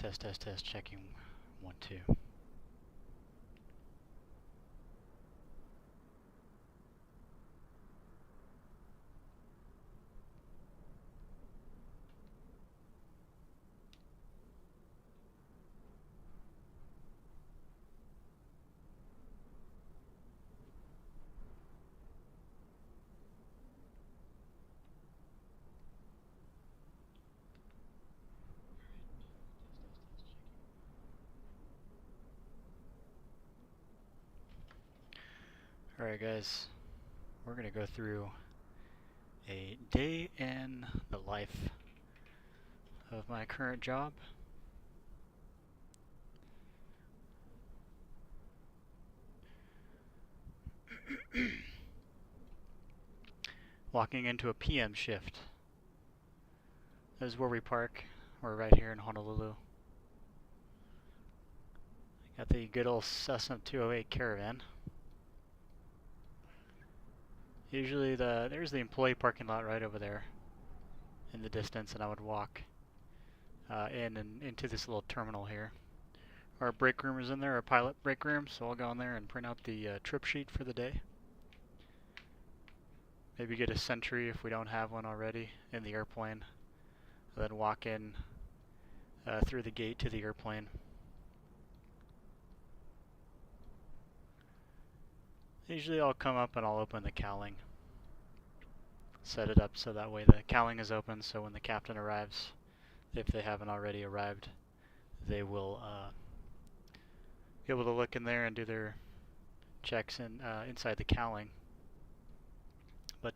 Test, checking 1, 2. Alright guys, we're going to go through a day in the life of my current job. Walking into a PM shift. This is where we park. We're right here in Honolulu. Got the good old Cessna 208 Caravan. Usually there's the employee parking lot right over there in the distance, and I would walk in and into this little terminal here. Our break room is in there, our pilot break room, so I'll go in there and print out the trip sheet for the day. Maybe get a sentry if we don't have one already in the airplane, and then walk in through the gate to the airplane. Usually I'll come up and I'll open the cowling. Set it up so that way the cowling is open, so when the captain arrives, if they haven't already arrived, they will be able to look in there and do their checks inside the cowling. But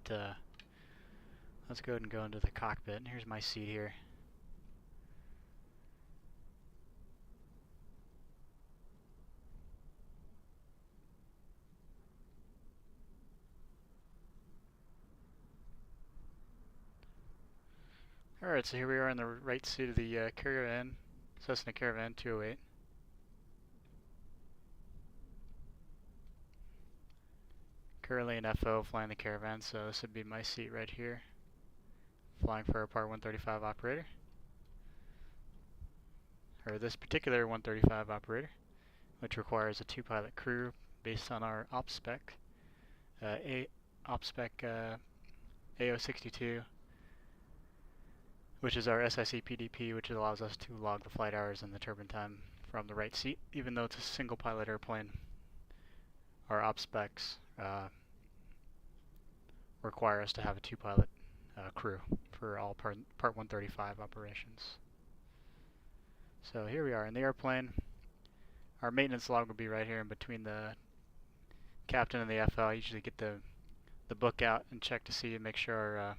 let's go ahead and go into the cockpit. And here's my seat here. Alright, so here we are in the right seat of the Caravan, Cessna Caravan 208. Currently an FO flying the Caravan, so this would be my seat right here. Flying for a Part 135 operator. Or this particular 135 operator, which requires a 2-pilot crew based on our op spec. Op spec AO62, which is our SIC PDP, which allows us to log the flight hours and the turbine time from the right seat, even though it's a single pilot airplane. Our op specs require us to have a 2-pilot crew for all Part 135 operations. So here we are in the airplane. Our maintenance log will be right here in between the captain and the FL. I usually get the book out and check to see and make sure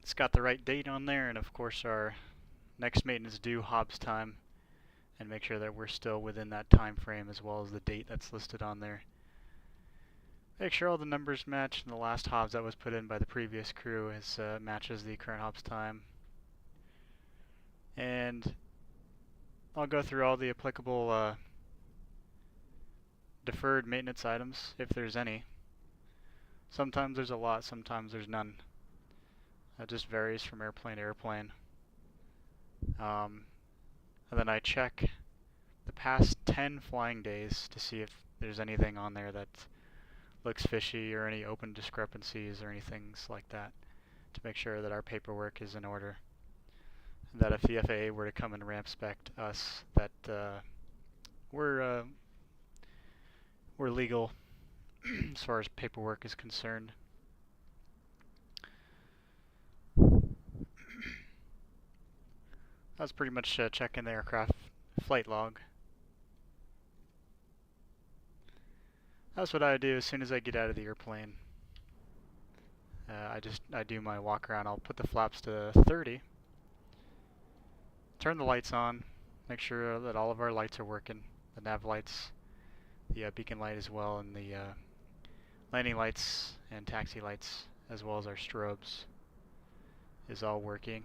it's got the right date on there, and of course our next maintenance due Hobbs time, and make sure that we're still within that time frame as well as the date that's listed on there. Make sure all the numbers match, and the last Hobbs that was put in by the previous crew matches the current Hobbs time. And I'll go through all the applicable deferred maintenance items, if there's any. Sometimes there's a lot, sometimes there's none. That just varies from airplane to airplane. And then I check the past 10 flying days to see if there's anything on there that looks fishy or any open discrepancies or anything like that, to make sure that our paperwork is in order. And that if the FAA were to come and ramp spec us, that we're legal as far as paperwork is concerned. That's pretty much checking the aircraft flight log. That's what I do as soon as I get out of the airplane. I do my walk around. I'll put the flaps to 30. Turn the lights on. Make sure that all of our lights are working. The nav lights, the beacon light as well, and the landing lights and taxi lights, as well as our strobes, is all working.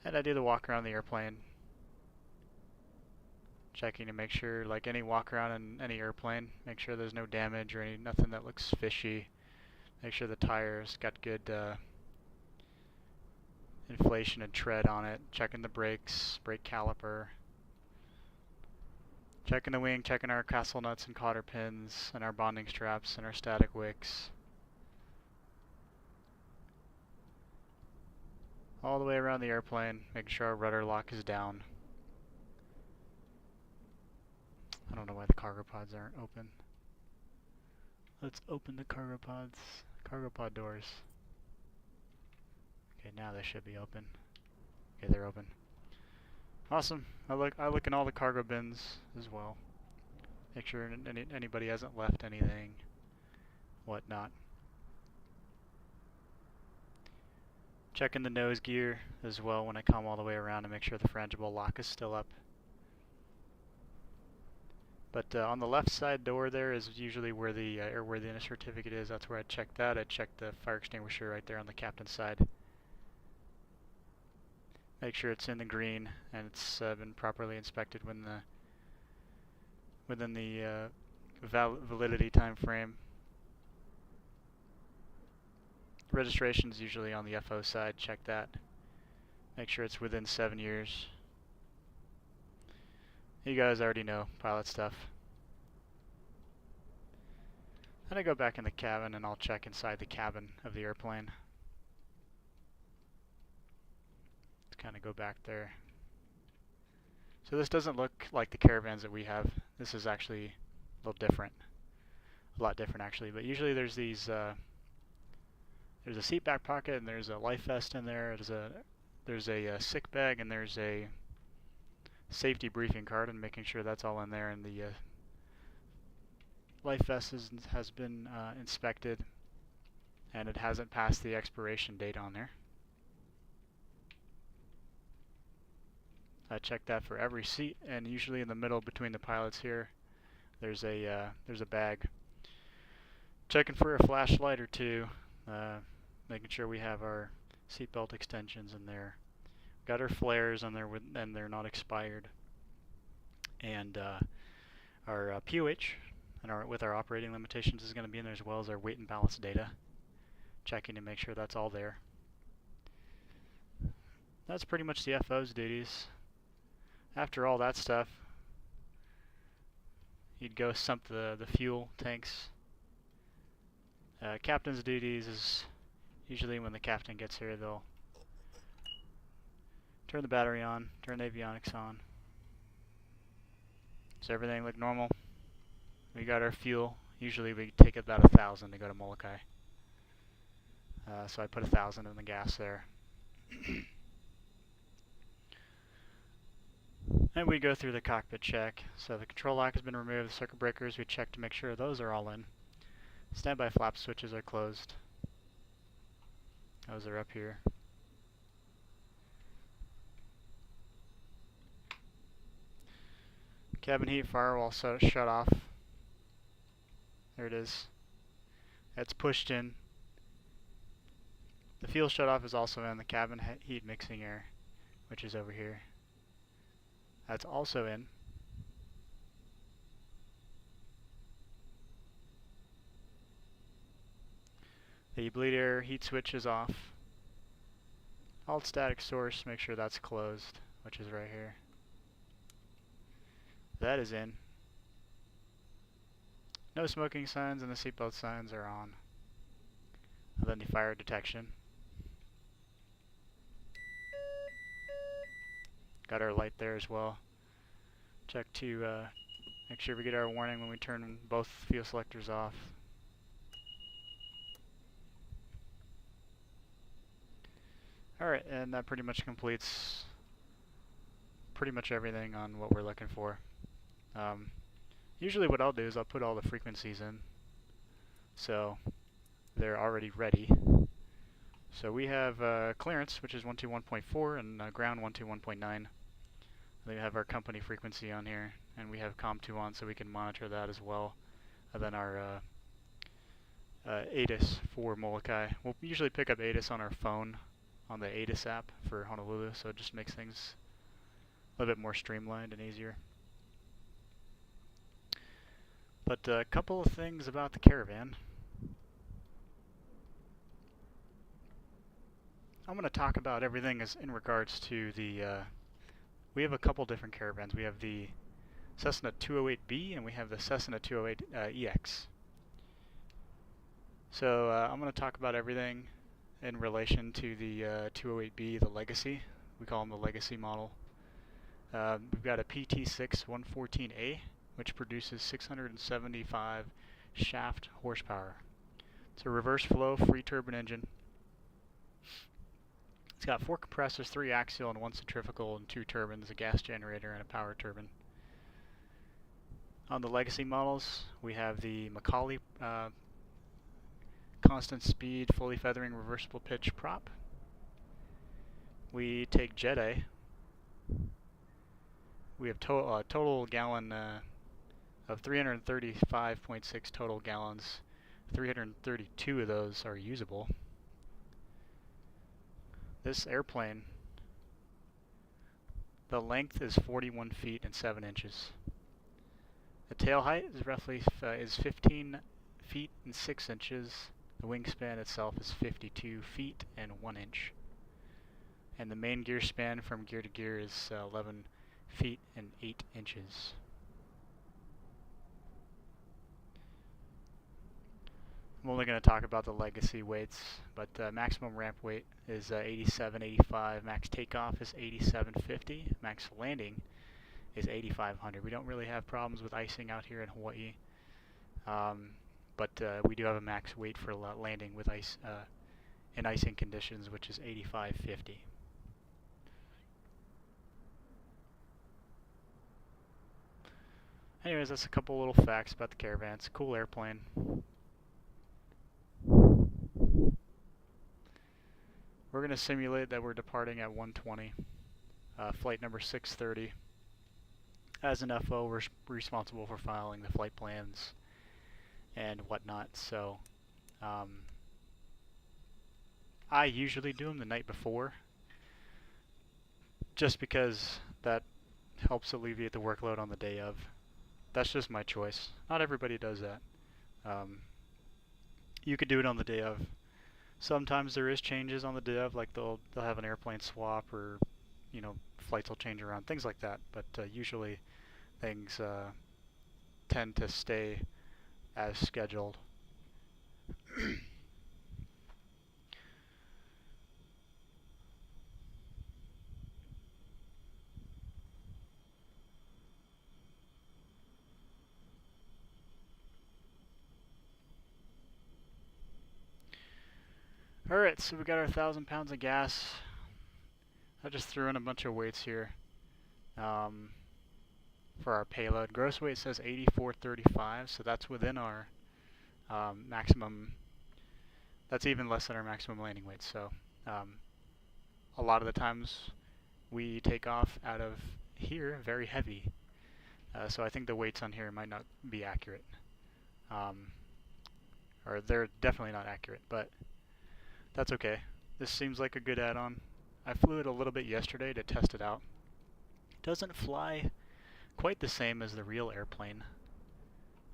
And I do the walk around the airplane, checking to make sure, like any walk around in any airplane, make sure there's no damage or nothing that looks fishy. Make sure the tires got good inflation and tread on it, checking the brakes, brake caliper, checking the wing, checking our castle nuts and cotter pins, and our bonding straps and our static wicks. All the way around the airplane, making sure our rudder lock is down. I don't know why the cargo pods aren't open. Let's open the cargo pod doors. Okay, now they should be open. Okay, they're open. Awesome. I look in all the cargo bins as well. Make sure anybody hasn't left anything, whatnot. Checking the nose gear as well when I come all the way around to make sure the frangible lock is still up. But on the left side door there is usually where the airworthiness certificate is. That's where I check that. I check the fire extinguisher right there on the captain's side. Make sure it's in the green and it's been properly inspected within the validity time frame. Registration is usually on the FO side. Check that. Make sure it's within 7 years. You guys already know pilot stuff. Then I go back in the cabin and I'll check inside the cabin of the airplane. Let's kind of go back there. So this doesn't look like the Caravans that we have. This is actually a little different. A lot different actually, but usually there's these there's a seat back pocket and there's a life vest in there. There's a sick bag and there's a safety briefing card, and making sure that's all in there, and the life vest has been inspected and it hasn't passed the expiration date on there. I check that for every seat, and usually in the middle between the pilots here there's a bag. Checking for a flashlight or two, making sure we have our seatbelt extensions in there. Got our flares on there and they're not expired. And our POH and with our operating limitations is going to be in there, as well as our weight and balance data. Checking to make sure that's all there. That's pretty much the FO's duties. After all that stuff, you'd go sump the fuel tanks. Captain's duties is usually when the captain gets here, they'll turn the battery on, turn the avionics on. Does everything look normal? We got our fuel. Usually we take about 1,000 to go to Molokai. So I put 1,000 in the gas there. And we go through the cockpit check. So the control lock has been removed. The circuit breakers, we check to make sure those are all in. Standby flap switches are closed. Those are up here. Cabin heat firewall shut off. There it is. That's pushed in. The fuel shut off is also in. The cabin heat mixing air, which is over here. That's also in. The bleed air heat switch is off. Alt static source, make sure that's closed, which is right here. That is in. No smoking signs and the seatbelt signs are on. And then the fire detection. Got our light there as well. Check to make sure we get our warning when we turn both fuel selectors off. Alright, and that pretty much completes pretty much everything on what we're looking for. Usually what I'll do is I'll put all the frequencies in, so they're already ready. So we have clearance, which is 121.4, and ground 121.9. Then we have our company frequency on here, and we have COM2 on, so we can monitor that as well. And then our ATIS for Molokai. We'll usually pick up ATIS on our phone, on the ATIS app for Honolulu, so it just makes things a little bit more streamlined and easier. But a couple of things about the Caravan. I'm going to talk about everything as in regards to the, we have a couple different Caravans. We have the Cessna 208B and we have the Cessna 208 EX. So I'm going to talk about everything in relation to the 208B, the Legacy. We call them the Legacy model. We've got a PT6-114A, which produces 675 shaft horsepower. It's a reverse flow, free turbine engine. It's got 4 compressors, 3 axial and 1 centrifugal, and 2 turbines, a gas generator and a power turbine. On the Legacy models, we have the Mokulele constant speed, fully feathering, reversible pitch prop. We take Jet A. We have total gallon of 335.6 total gallons. 332 of those are usable. This airplane, the length is 41 feet and 7 inches. The tail height is roughly 15 feet and 6 inches. The wingspan itself is 52 feet and 1 inch. And the main gear span from gear to gear is 11 feet and 8 inches. I'm only going to talk about the Legacy weights, but maximum ramp weight is 8785, max takeoff is 8750, max landing is 8500. We don't really have problems with icing out here in Hawaii, but we do have a max weight for landing with ice in icing conditions, which is 8550. Anyways, that's a couple little facts about the Caravan. It's a cool airplane. We're going to simulate that we're departing at 1:20, flight number 630. As an FO, we're responsible for filing the flight plans and whatnot, so I usually do them the night before, just because that helps alleviate the workload on the day of. That's just my choice. Not everybody does that. You could do it on the day of. Sometimes there is changes on the day of, like they'll have an airplane swap, or flights will change around, things like that. But usually things tend to stay as scheduled. Alright, so we got our 1,000 pounds of gas. I just threw in a bunch of weights here for our payload. Gross weight says 8435, so that's within our maximum. That's even less than our maximum landing weight. So a lot of the times we take off out of here very heavy. So I think the weights on here might not be accurate. Or they're definitely not accurate, but that's okay. This seems like a good add-on. I flew it a little bit yesterday to test it out. It doesn't fly quite the same as the real airplane,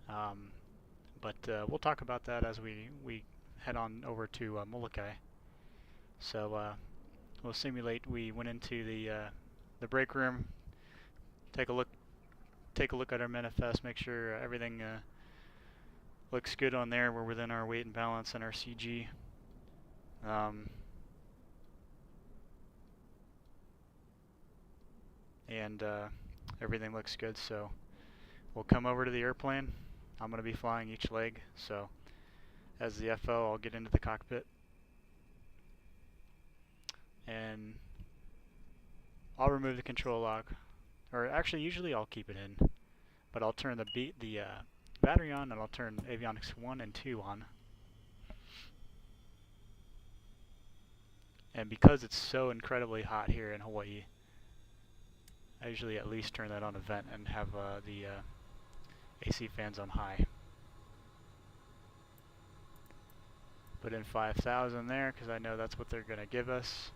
but we'll talk about that as we head on over to Molokai. So we'll simulate. We went into the break room, take a look at our manifest, make sure everything looks good on there. We're within our weight and balance and our CG. And everything looks good, so we'll come over to the airplane. I'm going to be flying each leg, so as the FO, I'll get into the cockpit and I'll remove the control lock, or actually usually I'll keep it in, but I'll turn the battery on, and I'll turn avionics 1 and 2 on. And because it's so incredibly hot here in Hawaii, I usually at least turn that on a vent and have the AC fans on high. Put in 5,000 there because I know that's what they're going to give us.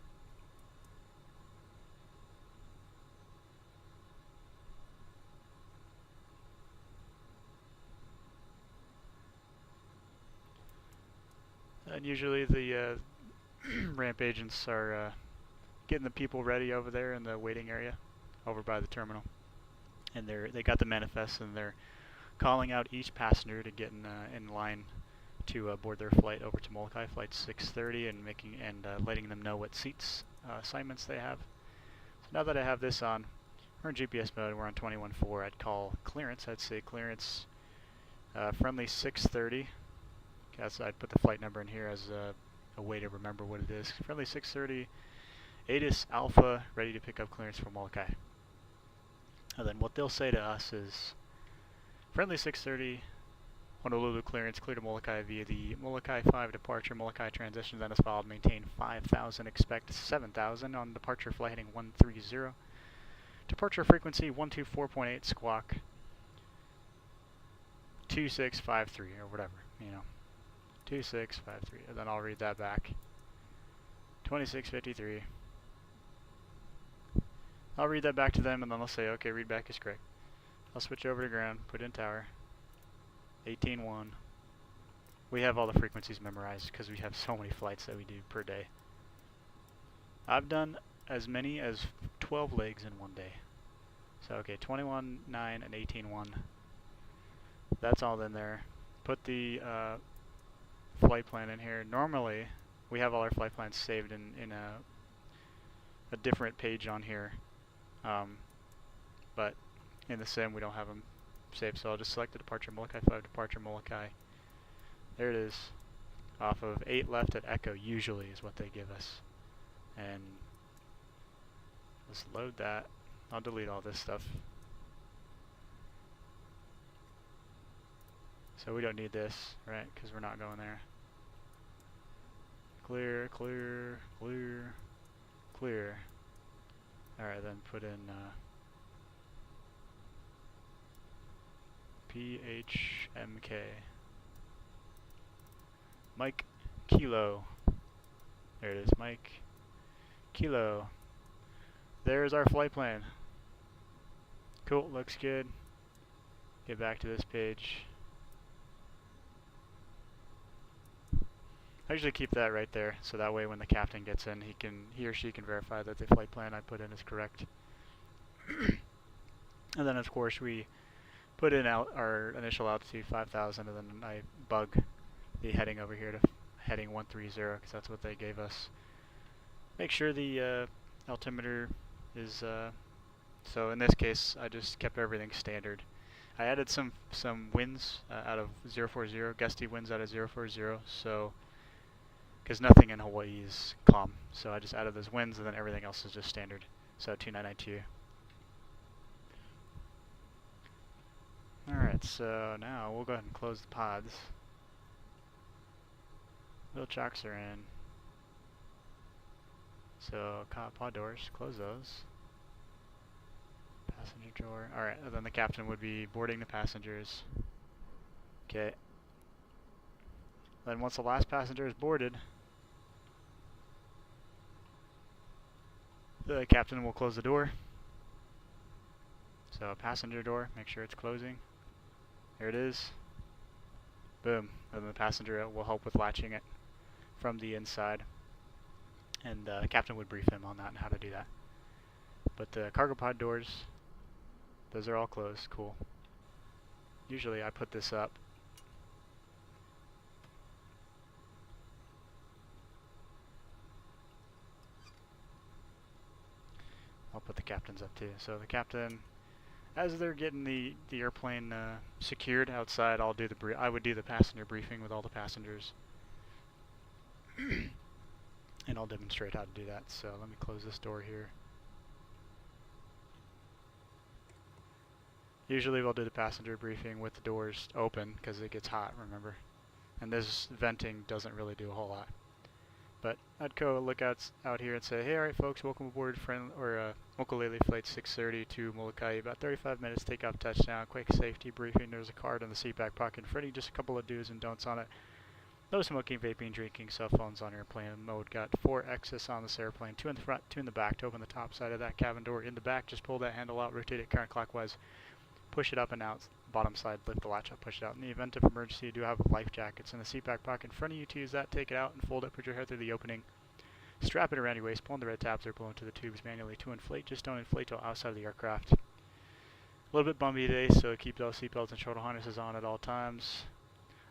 And usually the ramp agents are getting the people ready over there in the waiting area over by the terminal. And they got the manifest, and they're calling out each passenger to get in line to board their flight over to Molokai, flight 630, and letting them know what seats assignments they have. So now that I have this on, we're in GPS mode. We're on 21.4. I'd call clearance. I'd say clearance friendly 630. Guess I'd put the flight number in here as a way to remember what it is. Friendly 630. ATIS Alpha ready to pick up clearance from Molokai. And then what they'll say to us is, friendly 630, Honolulu clearance, clear to Molokai via the Molokai 5 departure, Molokai transition, then as followed, maintain 5,000, expect 7,000 on departure flight heading 130. Departure frequency 124.8 squawk 2653 or whatever, 2653, and then I'll read that back. 2653. I'll read that back to them, and then they'll say, okay, read back is correct. I'll switch over to ground, put in tower, 18.1. We have all the frequencies memorized because we have so many flights that we do per day. I've done as many as 12 legs in one day. So, okay, 21.9 and 18.1. That's all in there. Put the flight plan in here. Normally, we have all our flight plans saved in a different page on here. But in the sim we don't have them saved, so I'll just select the departure Molokai 5, departure Molokai. There it is. Off of 8 left at Echo usually is what they give us. And let's load that. I'll delete all this stuff. So we don't need this, right? Because we're not going there. Clear, clear, clear, clear. Alright, then put in PHMK. Mike Kilo. There it is, Mike Kilo. There's our flight plan. Cool, looks good. Get back to this page. I usually keep that right there, so that way when the captain gets in, he or she can verify that the flight plan I put in is correct. And then of course we put in our initial altitude 5,000, and then I bug the heading over here to heading 130 because that's what they gave us. Make sure the altimeter is so in this case I just kept everything standard. I added some winds out of 040, gusty winds out of 040, so because nothing in Hawaii is calm, so I just added those winds, and then everything else is just standard. So 2992. Alright, so now we'll go ahead and close the pods. Wheel chocks are in. So pod doors, close those. Passenger door. Alright, and then the captain would be boarding the passengers. Okay. Then once the last passenger is boarded, the captain will close the door. So passenger door, make sure it's closing. There it is. Boom. And the passenger will help with latching it from the inside. And the captain would brief him on that and how to do that. But the cargo pod doors, those are all closed. Cool. Usually I put this up. I'll put the captains up too. So the captain, as they're getting the airplane secured outside, I would do the passenger briefing with all the passengers. And I'll demonstrate how to do that. So let me close this door here. Usually we'll do the passenger briefing with the doors open because it gets hot, remember? And this venting doesn't really do a whole lot. But I'd go look out here and say, hey, alright folks, welcome aboard Mokulele flight 630 to Molokai. About 35 minutes, takeoff, touchdown, quick safety briefing. There's a card in the seat back pocket in front of you, just a couple of do's and don'ts on it. No smoking, vaping, drinking, cell phones on airplane mode. Got 4 exits on this airplane, 2 in the front, 2 in the back. To open the top side of that cabin door in the back, just pull that handle out, rotate it counterclockwise, push it up and out. Bottom side, lift the latch up, push it out. In the event of emergency, you do have life jackets in the seat back pocket in front of you. To use that, take it out and fold it, put your head through the opening. Strap it around your waist, pull on the red tabs or blow into the tubes manually to inflate. Just don't inflate till outside of the aircraft. A little bit bumpy today, so keep those seatbelts and shoulder harnesses on at all times.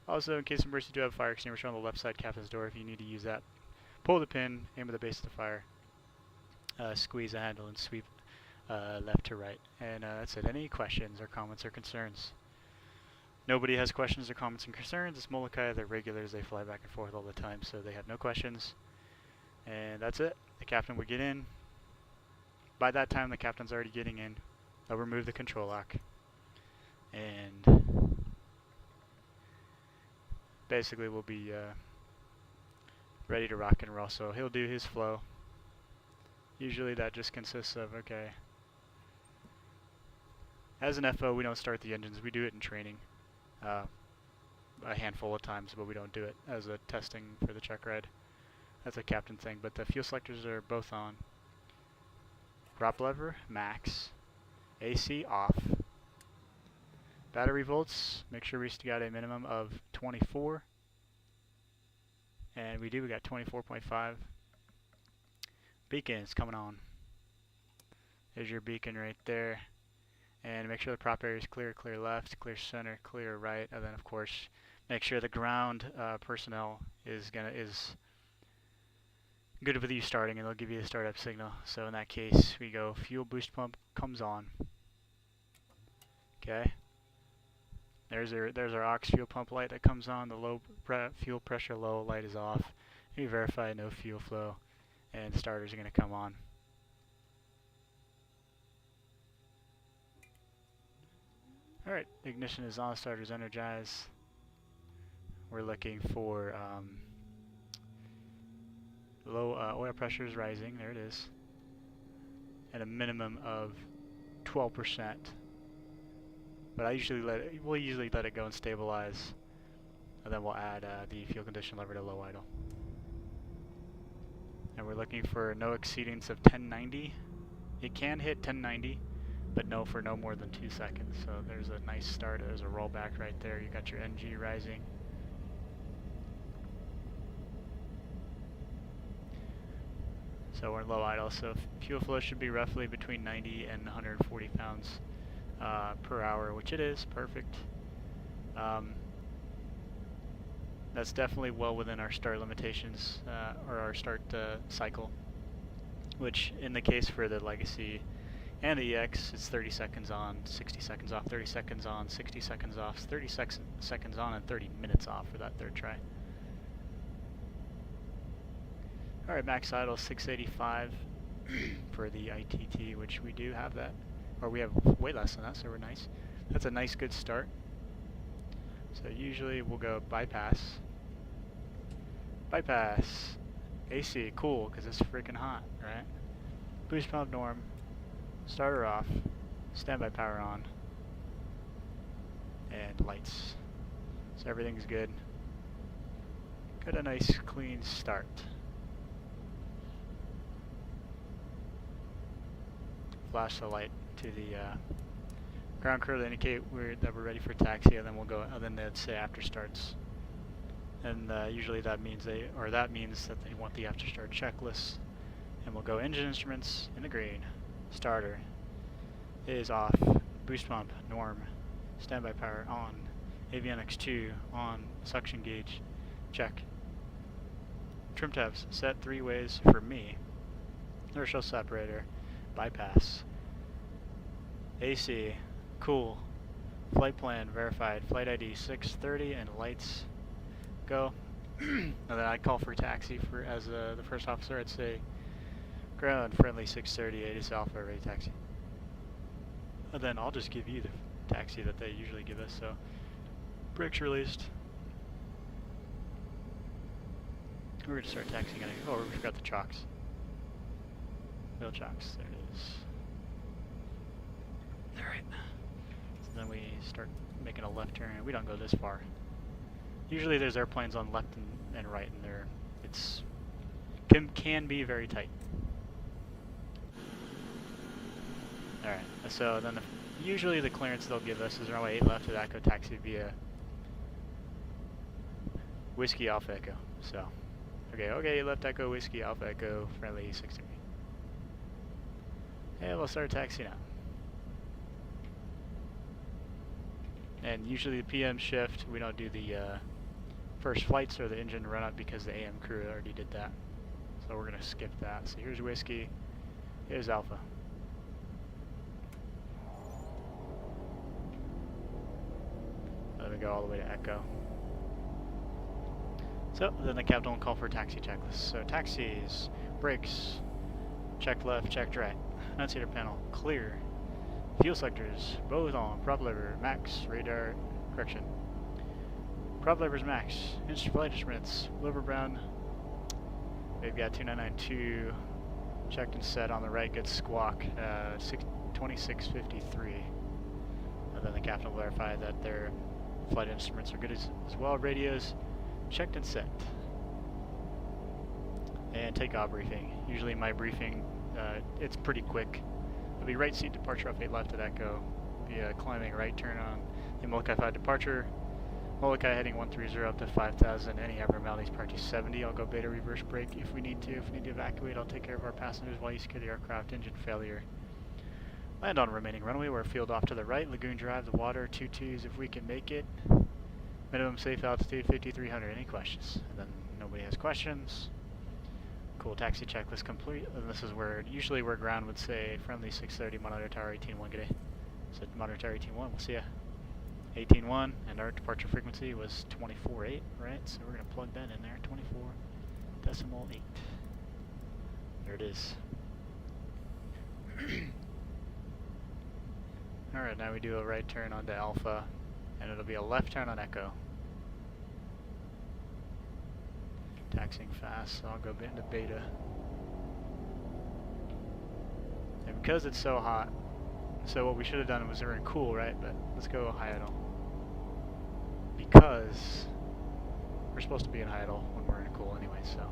Also, in case of emergency, do have a fire extinguisher on the left side captain's door if you need to use that. Pull the pin, aim at the base of the fire, squeeze the handle and sweep left to right. And that's it. Any questions or comments or concerns? Nobody has questions or comments and concerns. It's Molokai. They're regulars. They fly back and forth all the time, so they have no questions. And that's it. The captain would get in. By that time, the captain's already getting in. I'll remove the control lock. And basically we'll be ready to rock and roll. So he'll do his flow. Usually that just consists of, okay, as an FO we don't start the engines, we do it in training a handful of times, but we don't do it as a testing for the check ride. That's a captain thing, but the fuel selectors are both on. Prop lever, max. AC off. Battery volts, make sure we got a minimum of 24. And we got 24.5. Beacon's coming on. There's your beacon right there. And make sure the prop area is clear, clear left, clear center, clear right, and then of course make sure the ground personnel is good with you starting, and they'll give you a startup signal. So in that case, we go fuel boost pump comes on. Okay. There's our aux fuel pump light that comes on. The low fuel pressure low light is off. We verify no fuel flow, and the starters are going to come on. Alright, ignition is on, starters energized. We're looking for low oil pressure is rising, there it is, at a minimum of 12%. But we'll usually let it go and stabilize, and then we'll add the fuel condition lever to low idle. And we're looking for no exceedance of 1090. It can hit 1090. But no for no more than 2 seconds. So there's a nice start. There's a rollback right there. You got your NG rising. So we're in low idle. So fuel flow should be roughly between 90 and 140 pounds per hour, which it is. Perfect. That's definitely well within our start limitations, or our start cycle, which in the case for the Legacy and the EX, it's 30 seconds on, 60 seconds off, 30 seconds on, 60 seconds off, 30 seconds on, and 30 minutes off for that third try. Alright, max idle 685 for the ITT, which we do have that. Or we have way less than that, so we're nice. That's a nice, good start. So usually we'll go bypass. Bypass. AC, cool, because it's freaking hot, right? Boost pump norm. Starter off, standby power on, and lights. So everything's good. Got a nice clean start. Flash the light to the ground crew to indicate that we're ready for taxi, and then we'll go. And then they'd say after starts, and usually that means that they want the after start checklist, and we'll go engine instruments in the green. Starter is off. Boost pump norm. Standby power on. Avionics 2 on. Suction gauge check. Trim tabs set 3 ways for me. Inertial separator bypass. AC cool. Flight plan verified. Flight ID 630 and lights go. And then I'd call for taxi as the first officer. I'd say ground friendly 630 ATIS Alpha ready taxi. And then I'll just give you the taxi that they usually give us. So brakes released. We're going to start taxiing. Oh, we forgot the chocks. Wheel chocks. There it is. Alright. So then we start making a left turn. We don't go this far. Usually there's airplanes on left and right, and can be very tight. Alright, so then usually the clearance they'll give us is runway 8 left to Echo taxi via Whiskey Alpha Echo. So Okay, left echo, whiskey, alpha echo, friendly 60. And we'll start taxi now. And usually the PM shift, we don't do the first flights or the engine run up because the AM crew already did that. So we're going to skip that. So here's whiskey, here's alpha. Then we go all the way to echo. So then the captain will call for a taxi checklist. So taxis, brakes, check left, check right. Annunciator panel, clear. Fuel selectors, both on. Prop lever, max. Radar, correction. Prop levers, max. Flight instruments, Wilbur Brown. We've got 2992 checked and set on the right. Good squawk, 2653. And then the captain will verify that their flight instruments are good as well. Radios, checked and set. And takeoff briefing. Usually my briefing, it's pretty quick. It'll be right seat departure off 8 left at echo. Be climbing right turn on the Molokai 5 departure. Molokai heading 130 up to 5,000. Any abnormalities prior to 70. I'll go beta reverse brake if we need to. If we need to evacuate, I'll take care of our passengers while you secure the aircraft. Engine failure. Land on remaining runway. We're field off to the right. Lagoon Drive, the water, 22s if we can make it. Minimum safe altitude 5,300. Any questions? And then nobody has questions. Cool, taxi checklist complete. And this is where usually where ground would say friendly 630 monitor tower 18.1 g'day. So monitor tower 18.1, we'll see ya. 18.1, and our departure frequency was 24.8, right? So we're gonna plug that in there, 24.8. There it is. Alright, now we do a right turn onto Alpha, and it'll be a left turn on Echo. Taxiing fast, so I'll go into Beta. And because it's so hot, so what we should have done was we're in cool, right? But let's go high idle. Because we're supposed to be in high idle when we're in cool anyway, so.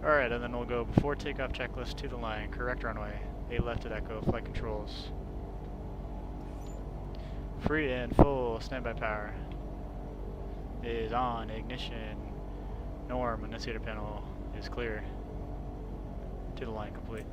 Alright, and then we'll go before takeoff checklist to the line, correct runway, 8 left at Echo, flight controls. Free and full standby power is on, ignition, norm, annunciator panel is clear. To the line complete.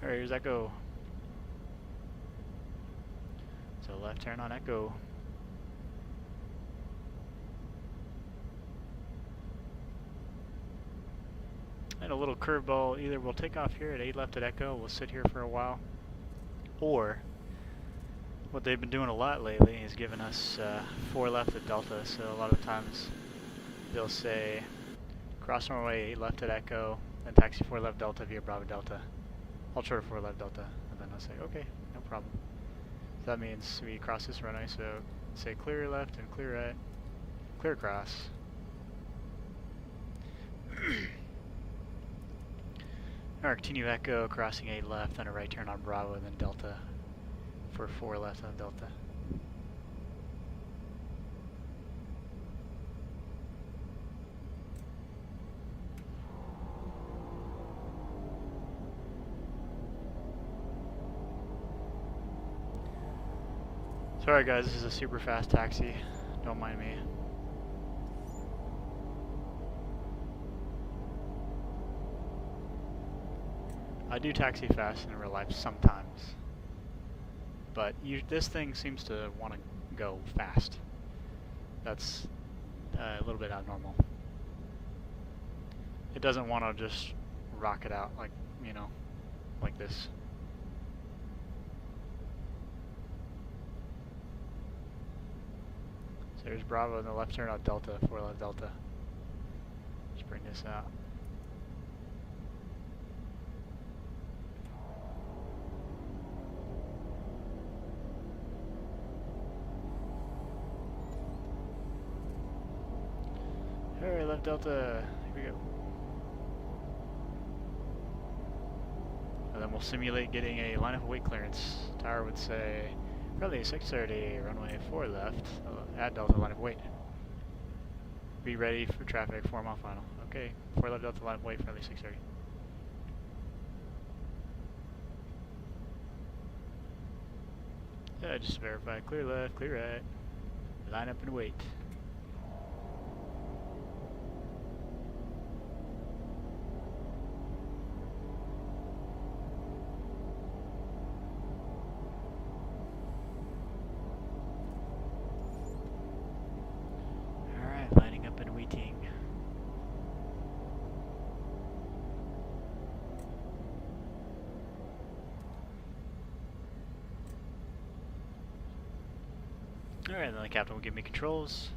Alright, here's Echo. So left turn on Echo. And a little curveball, either we'll take off here at 8 left at Echo, we'll sit here for a while, or what they've been doing a lot lately is giving us 4 left at Delta, so a lot of times they'll say cross runway 8 left at Echo, and taxi 4 left Delta via Bravo Delta. I'll short 4 left Delta, and then I'll say, okay, no problem. So that means we cross this runway, so say clear left and clear right, clear cross. Alright, continue Echo, crossing 8 left, then a right turn on Bravo, and then Delta for 4 left on Delta. Sorry guys, this is a super fast taxi, don't mind me. I do taxi fast in real life sometimes, but this thing seems to want to go fast. That's a little bit abnormal. It doesn't want to just rocket out like, you know, like this. So there's Bravo and the left turn out Delta, 4 left Delta. Let's bring this out. Alright, left delta. Here we go. And then we'll simulate getting a line of weight clearance. Tower would say, friendly 630, runway 4 left, add delta line of weight. Be ready for traffic, 4 mile final. Okay, 4 left delta line of weight, friendly 630. Just verify, clear left, clear right, line up and wait. Alright, lining up and waiting. Alright, then the captain will give me controls.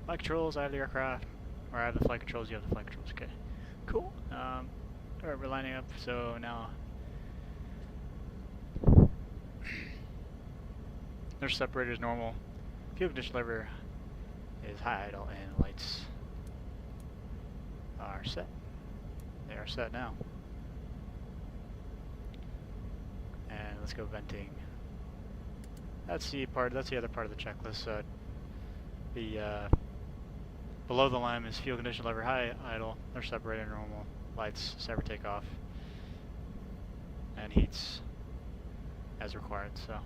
Flight controls, I have the aircraft. Or I have the flight controls, you have the flight controls. Okay, cool. Alright, we're lining up, so now their separator is normal. Fuel condition lever is high idle, and lights are set. They are set now. And let's go venting. That's the other part of the checklist. Below the line is fuel condition lever high idle. They're separated normal. Lights separate takeoff. And heats as required. So.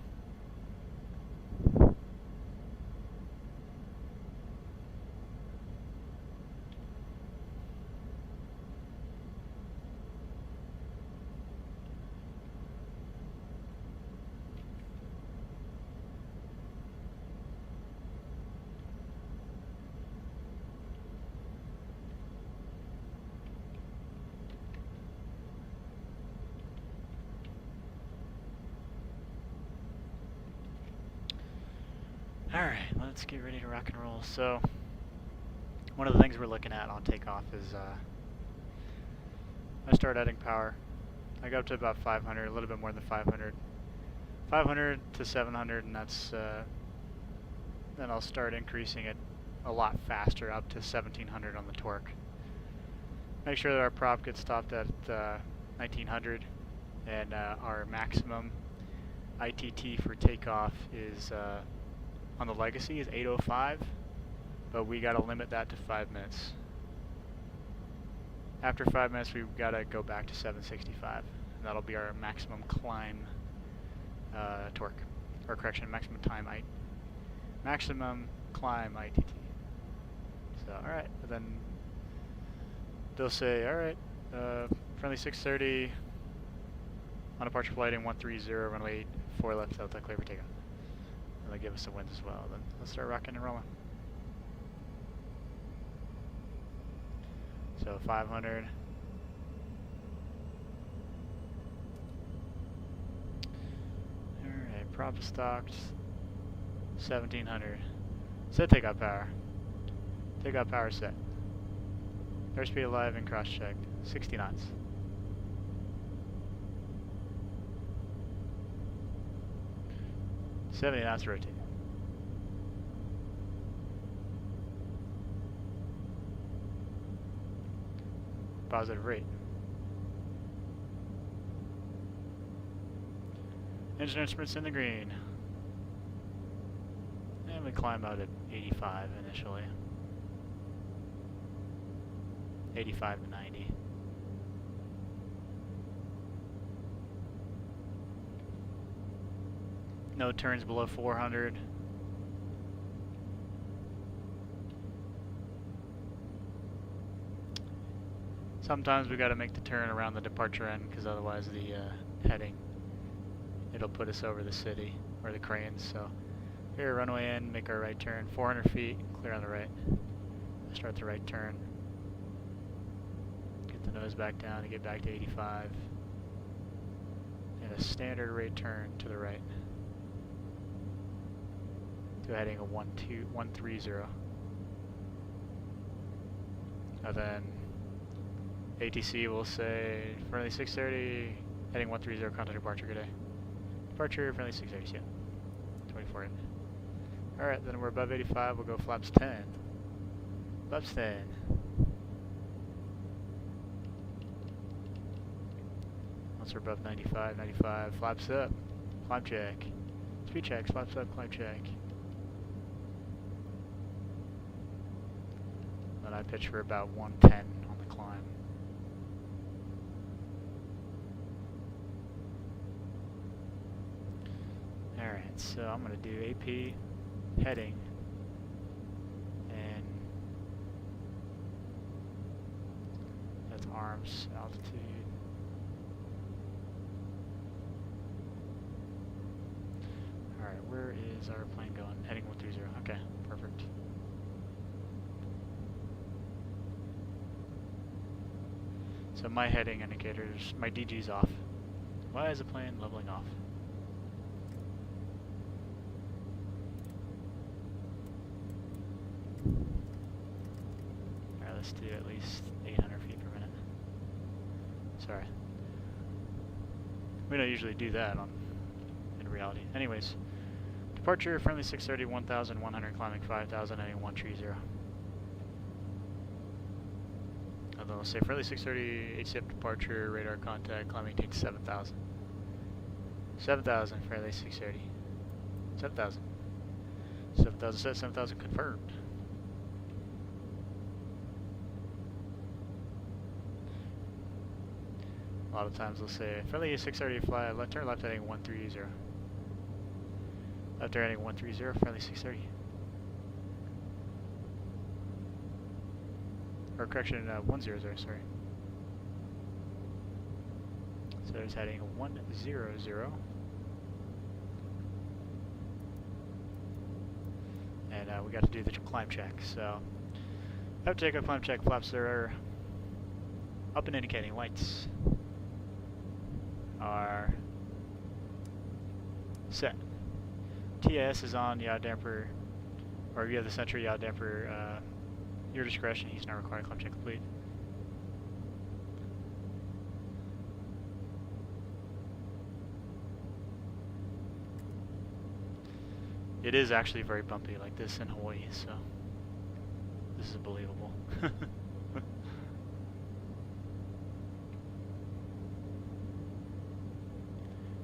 Alright, let's get ready to rock and roll. So, one of the things we're looking at on takeoff is I start adding power. I go up to about 500, a little bit more than 500. 500 to 700, and that's, then I'll start increasing it a lot faster, up to 1700 on the torque. Make sure that our prop gets stopped at 1900, and our maximum ITT for takeoff is on the Legacy is 8:05, but we gotta limit that to 5 minutes. After 5 minutes, we've gotta go back to 765, and that'll be our maximum climb torque, or correction, maximum climb ITT. So, all right, then they'll say, all right, friendly 630 on departure flighting 130, runway 4 left delta, clear for takeoff. They'll give us the winds as well. Then let's start rocking and rolling. So 500. Alright, prop stocked. 1700. Set takeoff power. Takeoff power set. Airspeed alive and cross check. 60 knots. $70 knots rotate. Positive rate. Engine instruments in the green. And we climb out at 85 initially. 85 to 90. No turns below 400. Sometimes we got to make the turn around the departure end, because otherwise the heading, it'll put us over the city or the cranes. So here, runway in, make our right turn, 400 feet, clear on the right. Start the right turn. Get the nose back down to get back to 85. And a standard right turn to the right. To heading a 130. And then ATC will say friendly 630, heading 130, contact departure, good day. Departure, friendly 630, yeah. 24 in. Alright, then we're above 85, we'll go flaps 10. Flaps then. Once we're above 95, 95, flaps up, climb check. Speed check, flaps up, climb check. Then I pitch for about 110 on the climb. Alright, so I'm going to do AP heading and that's arms, altitude. Alright, where is our plane going? Heading 130. Okay, perfect. So my heading indicators, my DG's off. Why is the plane leveling off? Alright, let's do at least 800 feet per minute. Sorry. We don't usually do that in reality. Anyways, departure, friendly 630, 1,100, climbing 5,000, heading 130. Although I'll say friendly 630, HCF departure, radar contact, climbing takes 7,000. 7,000, friendly 630. 7,000. 7,000 set, 7,000 confirmed. A lot of times they'll say, friendly 630, fly left, turn left heading 130. Left heading 130, friendly 630. Or correction, 100, sorry. So it's heading 100. And we got to do the climb check, so have to take a climb check, flaps are up and indicating, lights are set. TIS is on, yaw damper, or if you have the center yaw damper, your discretion, he's not required, climb check complete. It is actually very bumpy like this in Hawaii, so this is believable.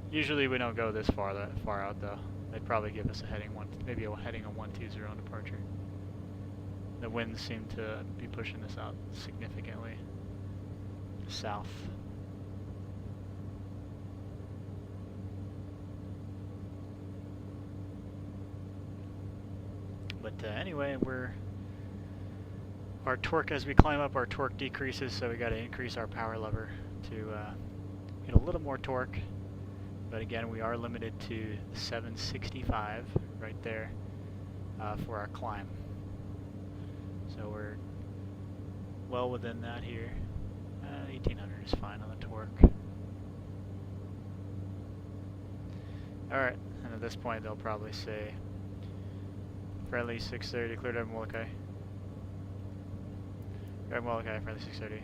Usually we don't go this far out though. They'd probably give us a heading maybe a heading on 120 on departure. The winds seem to be pushing us out significantly south. But anyway, our torque as we climb up, our torque decreases, so we got to increase our power lever to get a little more torque. But again, we are limited to 765 right there for our climb. So we're well within that here. 1800 is fine on the torque. Alright, and at this point they'll probably say friendly 630, clear dive Molokai. Dive Molokai, friendly 630.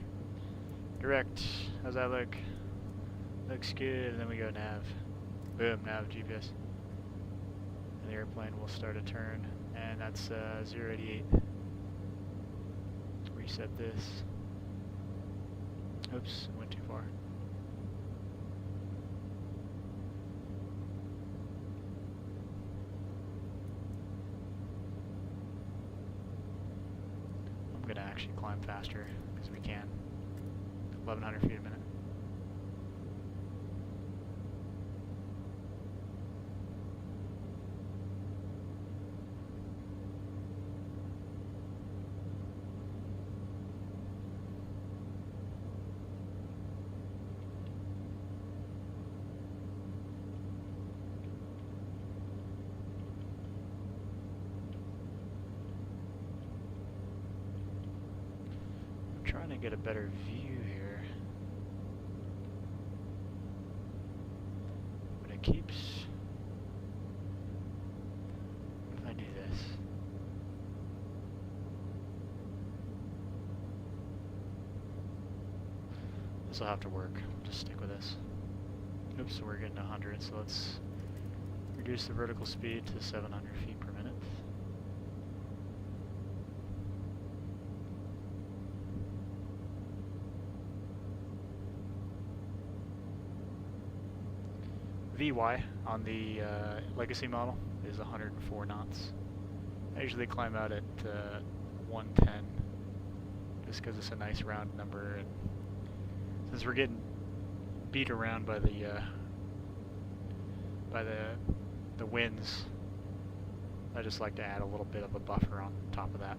Direct, how's that look? Looks good, and then we go nav. Boom, nav, GPS. And the airplane will start a turn, and that's 088. Reset this. Oops, went too far. I'm gonna actually climb faster because we can. 1,100 feet a minute. Trying to get a better view here, but it keeps. What if I do this? This will have to work. We'll just stick with this. Oops, so we're getting 100, so let's reduce the vertical speed to 700 feet per minute. VY on the Legacy model is 104 knots. I usually climb out at 110, just because it's a nice round number, and since we're getting beat around by the winds, I just like to add a little bit of a buffer on top of that.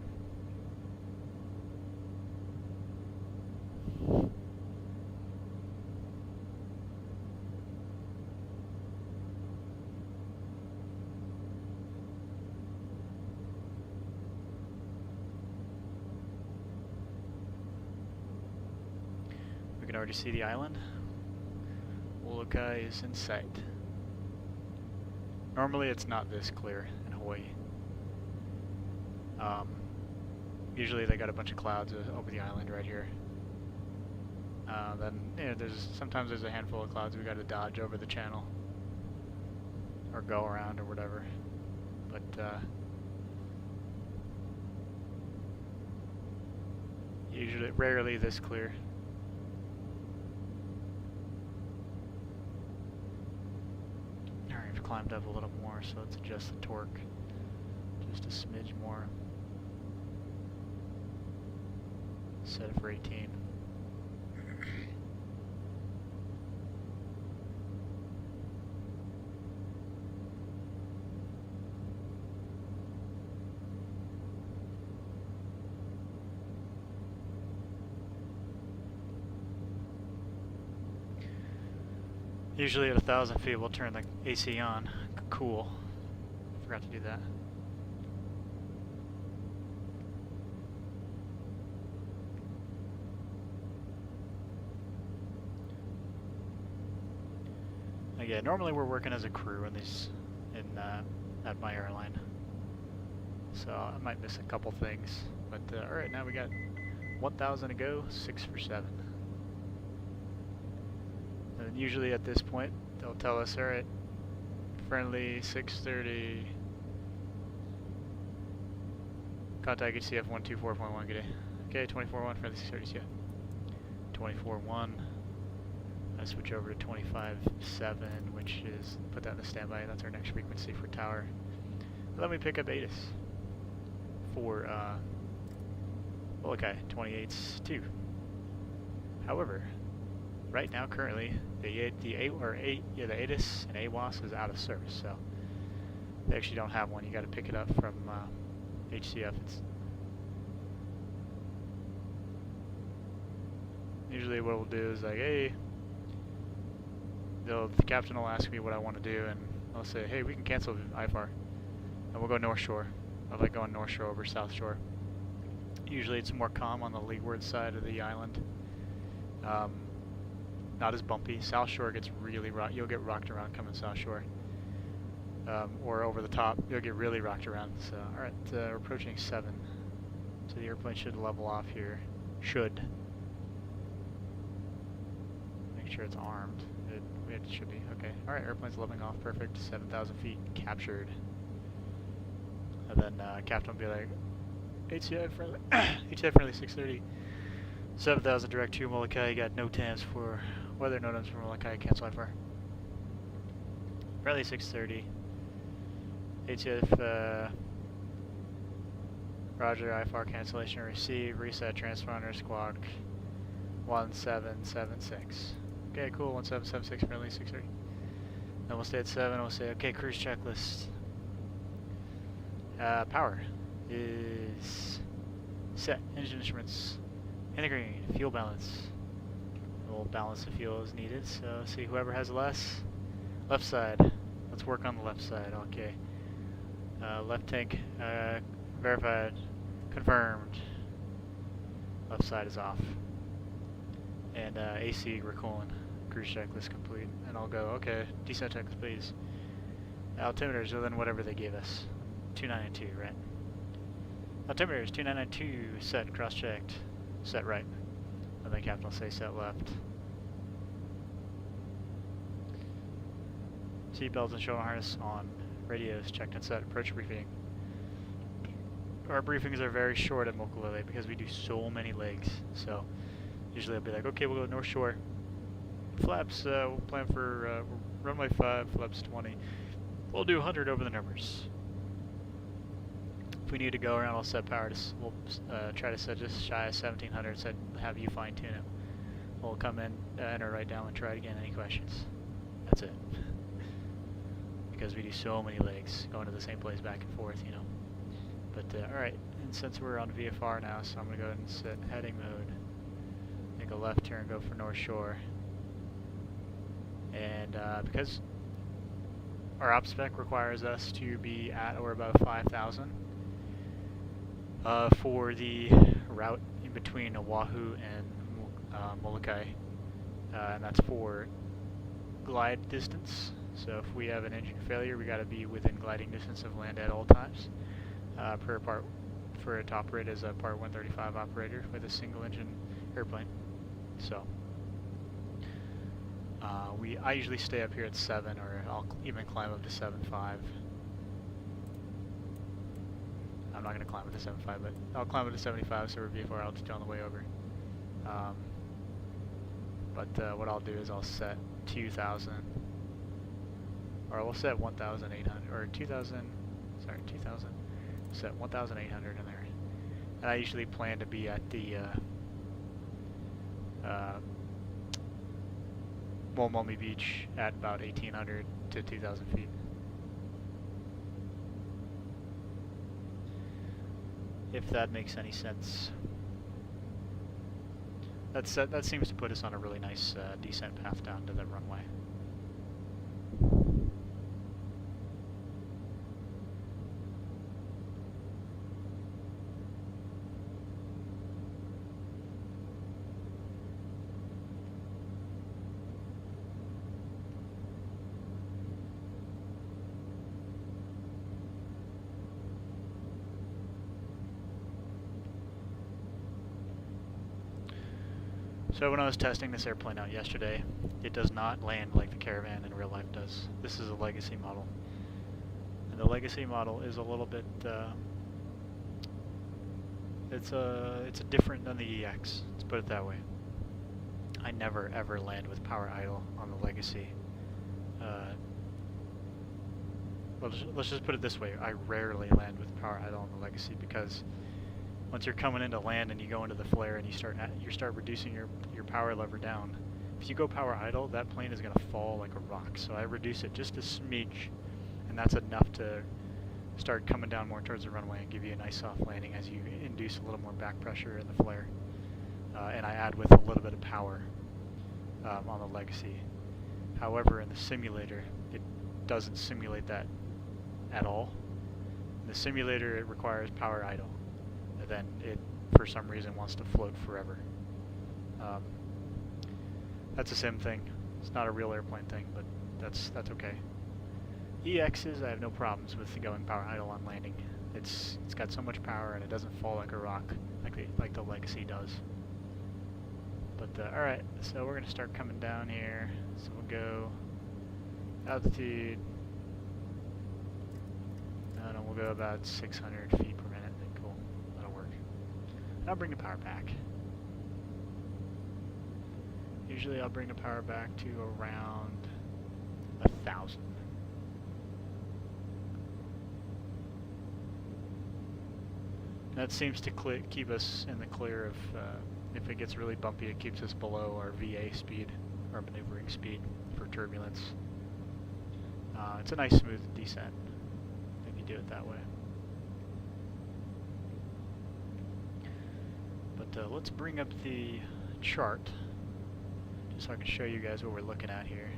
We can already see the island. Molokai is in sight. Normally it's not this clear in Hawaii. Usually they got a bunch of clouds over the island right here. Then sometimes there's a handful of clouds we got to dodge over the channel or go around or whatever. But rarely this clear. Alright, I've climbed up a little more, so let's adjust the torque just a smidge more. Set it for 18. Usually at 1,000 feet we'll turn the AC on. Cool. Forgot to do that. Yeah, normally we're working as a crew in these at my airline, so I might miss a couple things. But all right, now we got 1,000 to go, 6 for 7. And usually at this point they'll tell us, all right, friendly 630, contact HCF 124.1, good day. Okay, 24.1 friendly 630 CF. 24.1. I switch over to 25.7, which is, put that in the standby, that's our next frequency for tower. Let me pick up ATIS for, well, okay, 28.2. However, right now, currently, the ATIS and AWAS is out of service, so they actually don't have one. You got to pick it up from HCF. Usually what we'll do is like, hey, the captain will ask me what I want to do, and I'll say, hey, we can cancel IFAR, and we'll go North Shore. I like going North Shore over South Shore. Usually it's more calm on the leeward side of the island. Not as bumpy. South Shore gets really rocked. You'll get rocked around coming South Shore. Or over the top, you'll get really rocked around. So, alright, we're approaching 7. So the airplane should level off here. Should. Make sure it's armed. It should be. Okay. Alright, airplane's leveling off. Perfect. 7,000 feet captured. And then captain will be like, HCI friendly, HCI friendly 630. 7,000 direct to Molokai. You got no TAMs for weather, no TAMs for Molokai. Cancel IFAR. Friendly 630. HCF, Roger, IFAR cancellation received. Reset transponder squawk 1776. Okay, cool, 1776 friendly 630. Then we'll stay at 7, we'll say, okay, cruise checklist. Power is set. Engine instruments in the green. Fuel balance. We'll balance the fuel as needed, so see whoever has less. Left side. Let's work on the left side, okay. Left tank, verified, confirmed. Left side is off. And AC, we're cooling. Cruise checklist complete. And I'll go, okay, descent checklist please. Altimeters, well then whatever they gave us. 2992, right? Altimeters, 2992, set, cross-checked, set right. And then captain will say set left. Seatbelts and shoulder harness on. Radios checked and set. Approach briefing. Our briefings are very short at Mokulele because we do so many legs. So usually I'll be like, okay, we'll go North Shore. Flaps, we'll plan for runway 5, flaps 20. We'll do 100 over the numbers. If we need to go around, I'll set power to, we'll try to set just shy of 1700, set, have you fine tune it. We'll come in, enter right down and try it again. Any questions? That's it. Because we do so many legs, going to the same place back and forth, you know. But alright, and since we're on VFR now, so I'm going to go ahead and set heading mode. Make a left turn, go for North Shore. And because our op spec requires us to be at or above 5,000 for the route in between Oahu and Molokai, and that's for glide distance. So if we have an engine failure, we got to be within gliding distance of land at all times. Per part for it to operate as a Part 135 operator with a single engine airplane. So I usually stay up here at 7, or I'll even climb up to 7.5. I'm not going to climb up to 7.5, but I'll climb up to 75, so we're VFR altitude on the way over. But what I'll do is I'll set 2,000, or we'll set 1,800, or 2,000, sorry, 2,000, set 1,800 in there. And I usually plan to be at the Mokulele Beach at about 1,800 to 2,000 feet. If that makes any sense. That seems to put us on a really nice descent path down to the runway. So when I was testing this airplane out yesterday, it does not land like the Caravan in real life does. This is a legacy model. And the legacy model is a little bit, it's different than the EX, let's put it that way. I never ever land with power idle on the legacy. Let's just put it this way, I rarely land with power idle on the legacy, because once you're coming into land and you go into the flare and you start reducing your power lever down, if you go power idle, that plane is going to fall like a rock. So I reduce it just a smidge, and that's enough to start coming down more towards the runway and give you a nice soft landing as you induce a little more back pressure in the flare. And I add with a little bit of power on the legacy. However, in the simulator, it doesn't simulate that at all. In the simulator, it requires power idle. And then it, for some reason, wants to float forever. That's a sim thing. It's not a real airplane thing, but that's okay. EXs, I have no problems with going power idle on landing. It's got so much power and it doesn't fall like a rock like the Legacy does. But all right, so we're gonna start coming down here. So we'll go altitude. And we'll go about 600 feet per minute. Cool, that'll work. And I'll bring the power back. Usually I'll bring the power back to around 1,000. That seems to keep us in the clear of, if it gets really bumpy, it keeps us below our VA speed, our maneuvering speed for turbulence. It's a nice smooth descent if you do it that way. But let's bring up the chart just so I can show you guys what we're looking at here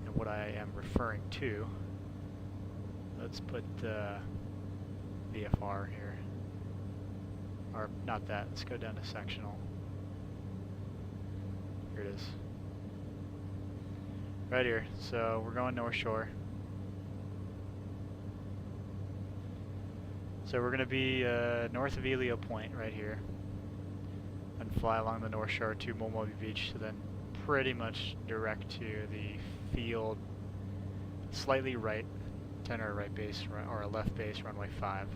and what I am referring to. Let's put VFR here. Or not that, let's go down to sectional. Here it is. Right here. So we're going North Shore. So we're going to be north of Elio Point right here and fly along the North Shore to Mokulele Beach, so then pretty much direct to the field, slightly right, 10 or a right base or a left base, runway 5.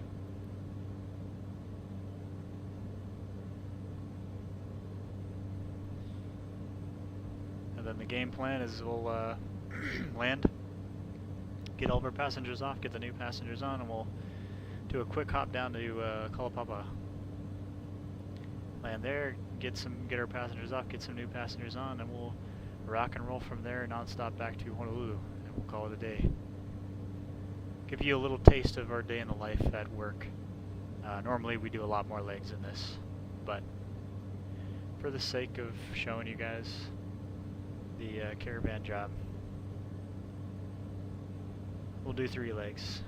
And then the game plan is we'll land, get all of our passengers off, get the new passengers on, and we'll do a quick hop down to Kalapapa. Land there, get our passengers off, get some new passengers on, and we'll rock and roll from there non-stop back to Honolulu, and we'll call it a day. Give you a little taste of our day in the life at work. Normally we do a lot more legs than this, but for the sake of showing you guys the Caravan job, we'll do 3 legs.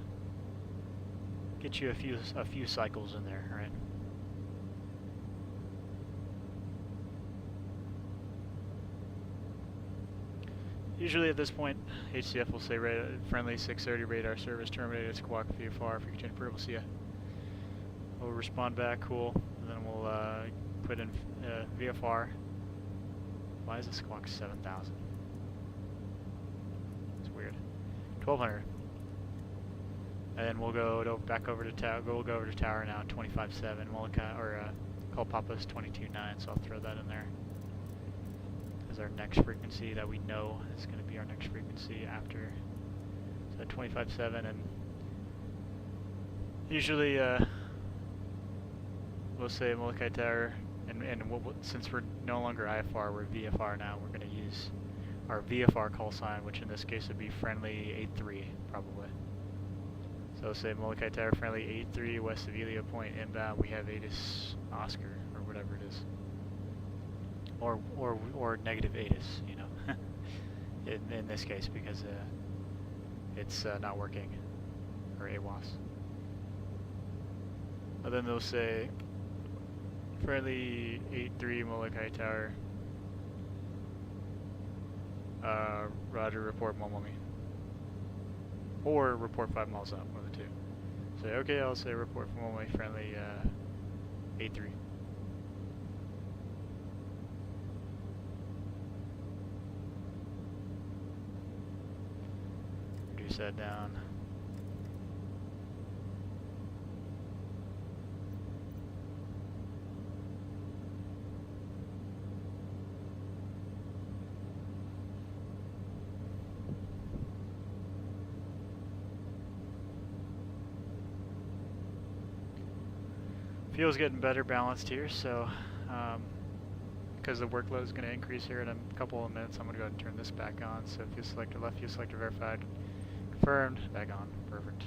Get you a few cycles in there, right? Usually at this point, HCF will say friendly 630 radar service terminated, squawk VFR, frequency approval, see ya. We'll respond back, cool, and then we'll put in VFR. Why is the squawk 7,000? It's weird. 1200. And then we'll go back over to tower. We'll go over to tower now, 25.7. Call Papa's 22.9, so I'll throw that in there as our next frequency that we know is going to be our next frequency after. So 25.7, and usually we'll say Molokai Tower, and since we're no longer IFR, we're VFR now. We're going to use our VFR call sign, which in this case would be friendly 83 probably. So say Molokai Tower, friendly 83 west of Elia Point inbound. We have ATIS Oscar or whatever it is, or negative ATIS, you know, in this case because it's not working, or AWAS. And then they'll say friendly 83 Molokai Tower. Roger, report Momomi. Or report 5 miles out, one of the two. Say, okay, I'll say report from Momomi, friendly 83. Reduce that down. Fuel's getting better balanced here, so because the workload is going to increase here in a couple of minutes, I'm going to go ahead and turn this back on. So fuel selector, left fuel selector verified, confirmed, back on, perfect.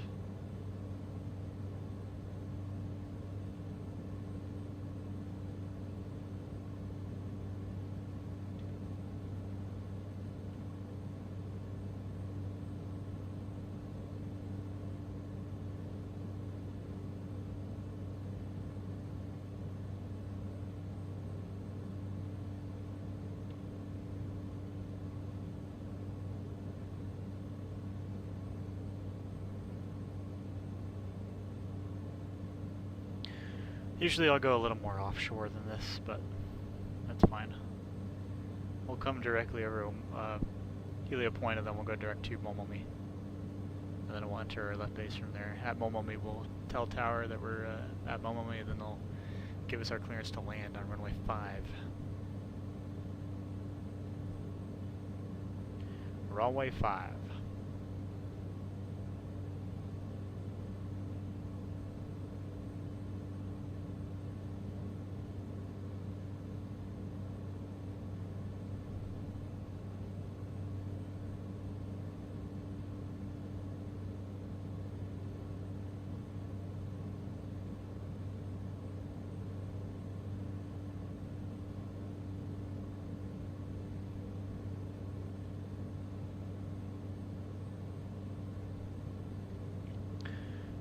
Usually I'll go a little more offshore than this, but that's fine. We'll come directly over Helia Point, and then we'll go direct to Momomi. And then we'll enter our left base from there. At Momomi, we'll tell Tower that we're at Momomi, and then they'll give us our clearance to land on runway 5. Runway 5.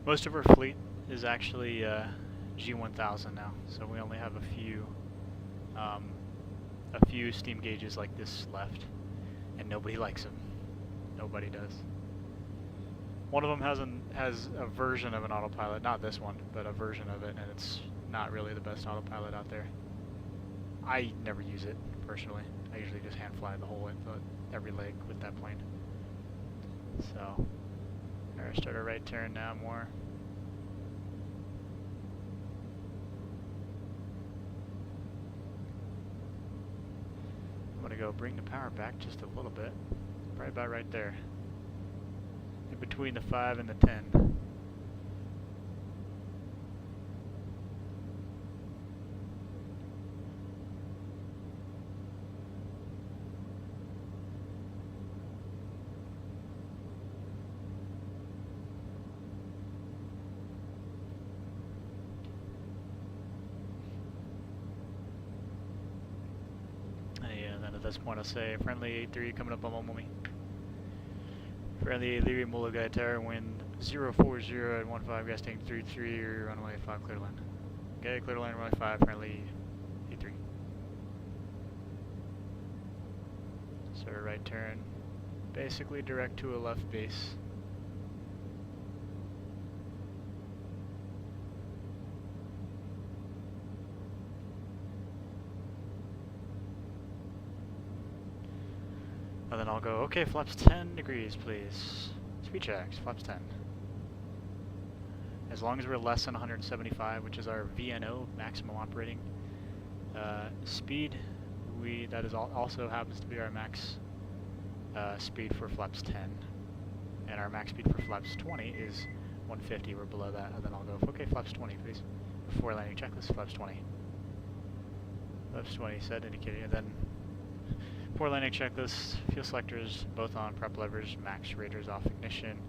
Most of our fleet is actually G1000 now, so we only have a few steam gauges like this left, and nobody likes them. Nobody does. One of them has a version of an autopilot, not this one, but a version of it, and it's not really the best autopilot out there. I never use it personally. I usually just hand fly the whole every leg with that plane. So. Alright, start our right turn now more. I'm gonna go bring the power back just a little bit. Probably about right there. In between the 5 and the 10. Then at this point I'll say friendly 8-3 coming up on Mokulele. Friendly Leary Mulagai Tower, wind 040 at 15, gusting 3-3, runway 5 clear to land. Okay, clear to land, runway 5, friendly 8-3. So right turn, basically direct to a left base. And then I'll go, okay, flaps 10 degrees, please. Speed checks, flaps 10. As long as we're less than 175, which is our VNO, maximum operating speed, that is also happens to be our max speed for flaps 10. And our max speed for flaps 20 is 150, we're below that. And then I'll go, okay, flaps 20, please. Before landing checklist, flaps 20. Flaps 20, set indicator, and then before landing checklist, fuel selectors both on, prep levers, max radiators off, ignition,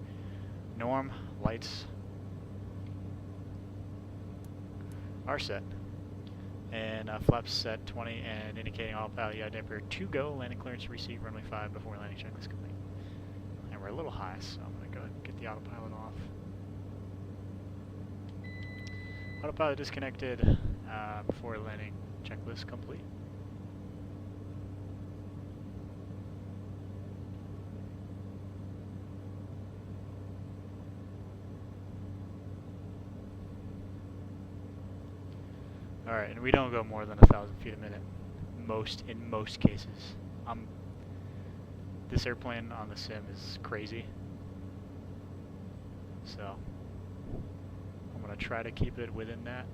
norm, lights are set, and flaps set 20 and indicating all pilot yaw damper to go, landing clearance receive runway 5 before landing checklist complete. And we're a little high, so I'm going to go ahead and get the autopilot off. Autopilot disconnected before landing checklist complete. Alright, and we don't go more than 1,000 feet a minute, in most cases. This airplane on the sim is crazy, so I'm going to try to keep it within that.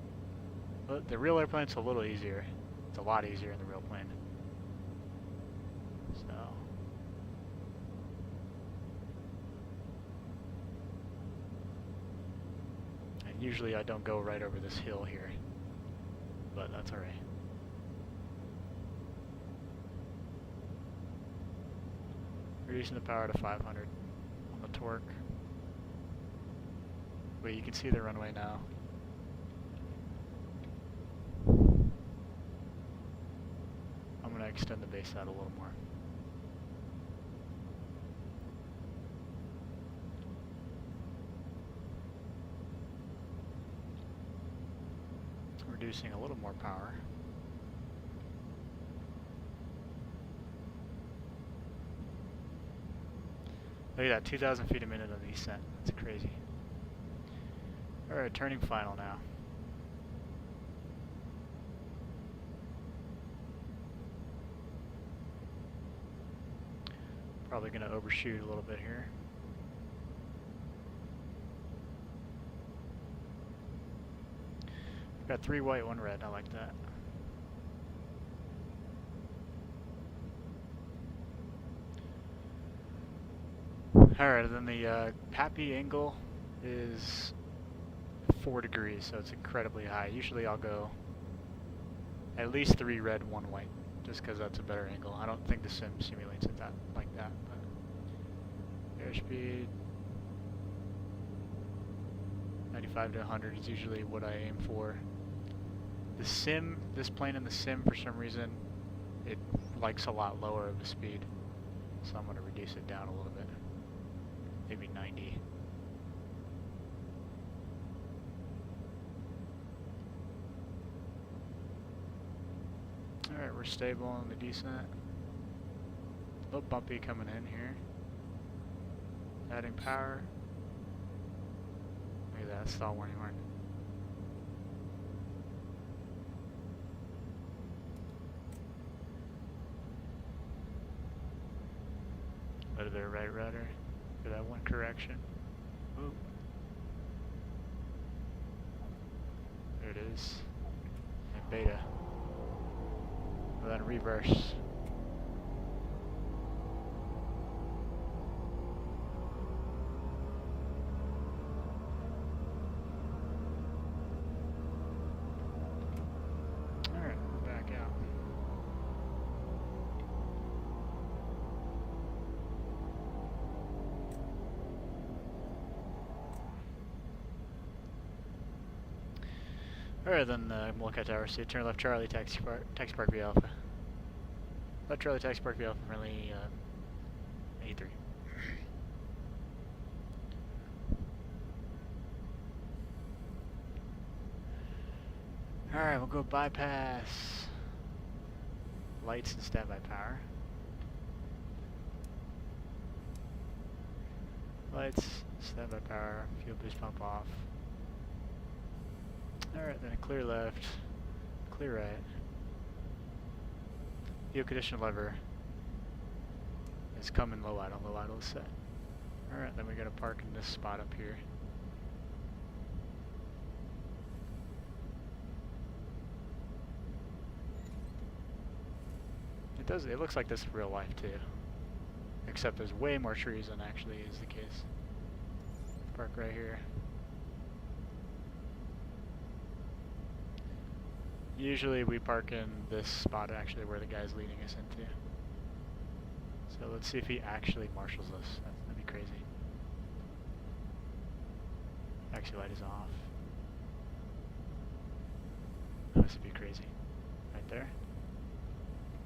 But the real airplane's a little easier. It's a lot easier in the real plane. So and usually I don't go right over this hill here, but that's alright. Reducing the power to 500 on the torque. Wait, you can see the runway now. I'm going to extend the base out a little more. Reducing a little more power. Look at that, 2,000 feet a minute on the descent. That's crazy. Alright, turning final now. Probably going to overshoot a little bit here. Got 3 white, 1 red. I like that. Alright, then the happy angle is 4 degrees, so it's incredibly high. Usually I'll go at least 3 red, 1 white, just because that's a better angle. I don't think the sim simulates it like that. But airspeed 95 to 100 is usually what I aim for. This plane in the sim, for some reason, it likes a lot lower of a speed, so I'm going to reduce it down a little bit. Maybe 90. Alright, we're stable on the descent. A little bumpy coming in here. Adding power. Look at that, stall warning mark. Go to their right rudder for that one correction. Oop. There it is. And beta. And then reverse. Alright, then Molokai Tower, so turn left Charlie, taxi park V Alpha. Left Charlie, taxi park V Alpha, friendly A3. Alright, we'll go bypass lights and standby power. Lights, standby power, fuel boost pump off. Alright, then a clear left, clear right. Fuel condition lever is coming low idle is set. Alright, then we gotta park in this spot up here. It looks like this in real life too. Except there's way more trees than actually is the case. Park right here. Usually we park in this spot actually where the guy's leading us into. So let's see if he actually marshals us. That'd be crazy. Taxi light is off. This would be crazy. Right there.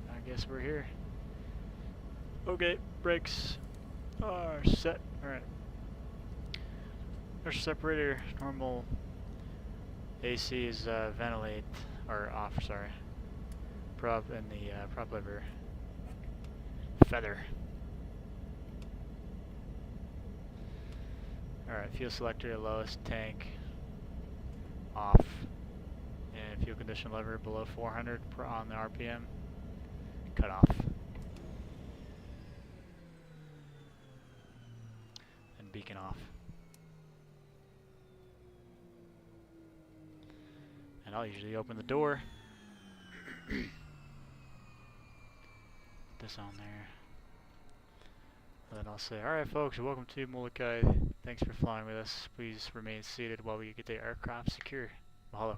I guess we're here. Okay, brakes are set. Alright. Our separator, normal AC is ventilate, or off, sorry. Prop and the prop lever feather. Alright, fuel selector, lowest tank off. And fuel condition lever below 400 on the RPM, cut off. And beacon off. And I'll usually open the door. This on there. And then I'll say, alright folks, welcome to Molokai. Thanks for flying with us. Please remain seated while we get the aircraft secure. Mahalo.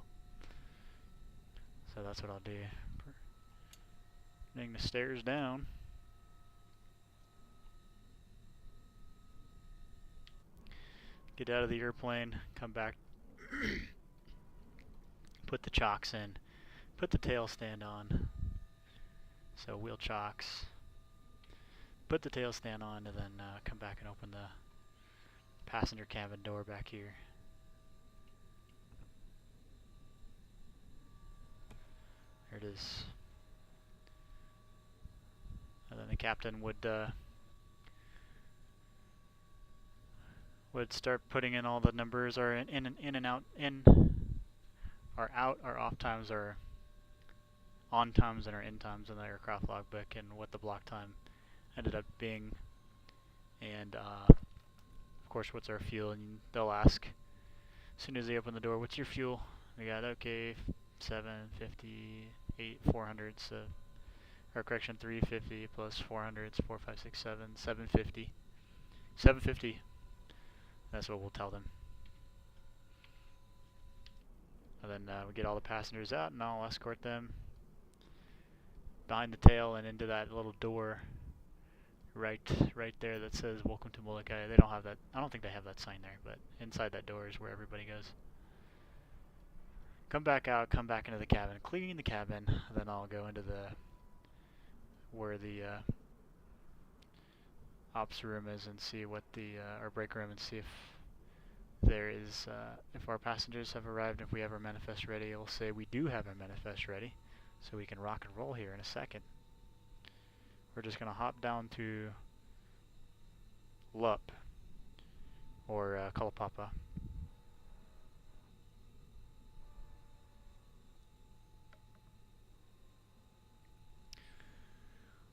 So that's what I'll do. Bring the stairs down. Get out of the airplane, come back. Put the chocks in. Put the tail stand on. So wheel chocks. Put the tail stand on and then come back and open the passenger cabin door back here. There it is. And then the captain would start putting in all the numbers, or in and out, in our out, our off times, our on times, and our in times in the aircraft logbook, and what the block time ended up being, and of course what's our fuel. And they'll ask as soon as they open the door, what's your fuel? We got, okay, 750, 400, so, or correction, 350 plus 400, it's 4, 5, 6, 7, 750. 750. That's what we'll tell them. And then we get all the passengers out, and I'll escort them behind the tail and into that little door right there that says welcome to Molokai. They don't have that. I don't think they have that sign there, but inside that door is where everybody goes. Come back out, come back into the cabin, clean the cabin, then I'll go into the where the ops room is and see what the our break room, and see if there is if our passengers have arrived. If we have our manifest ready, it'll say we do have our manifest ready, so we can rock and roll here in a second. We're just gonna hop down to Lup or Kalapapa.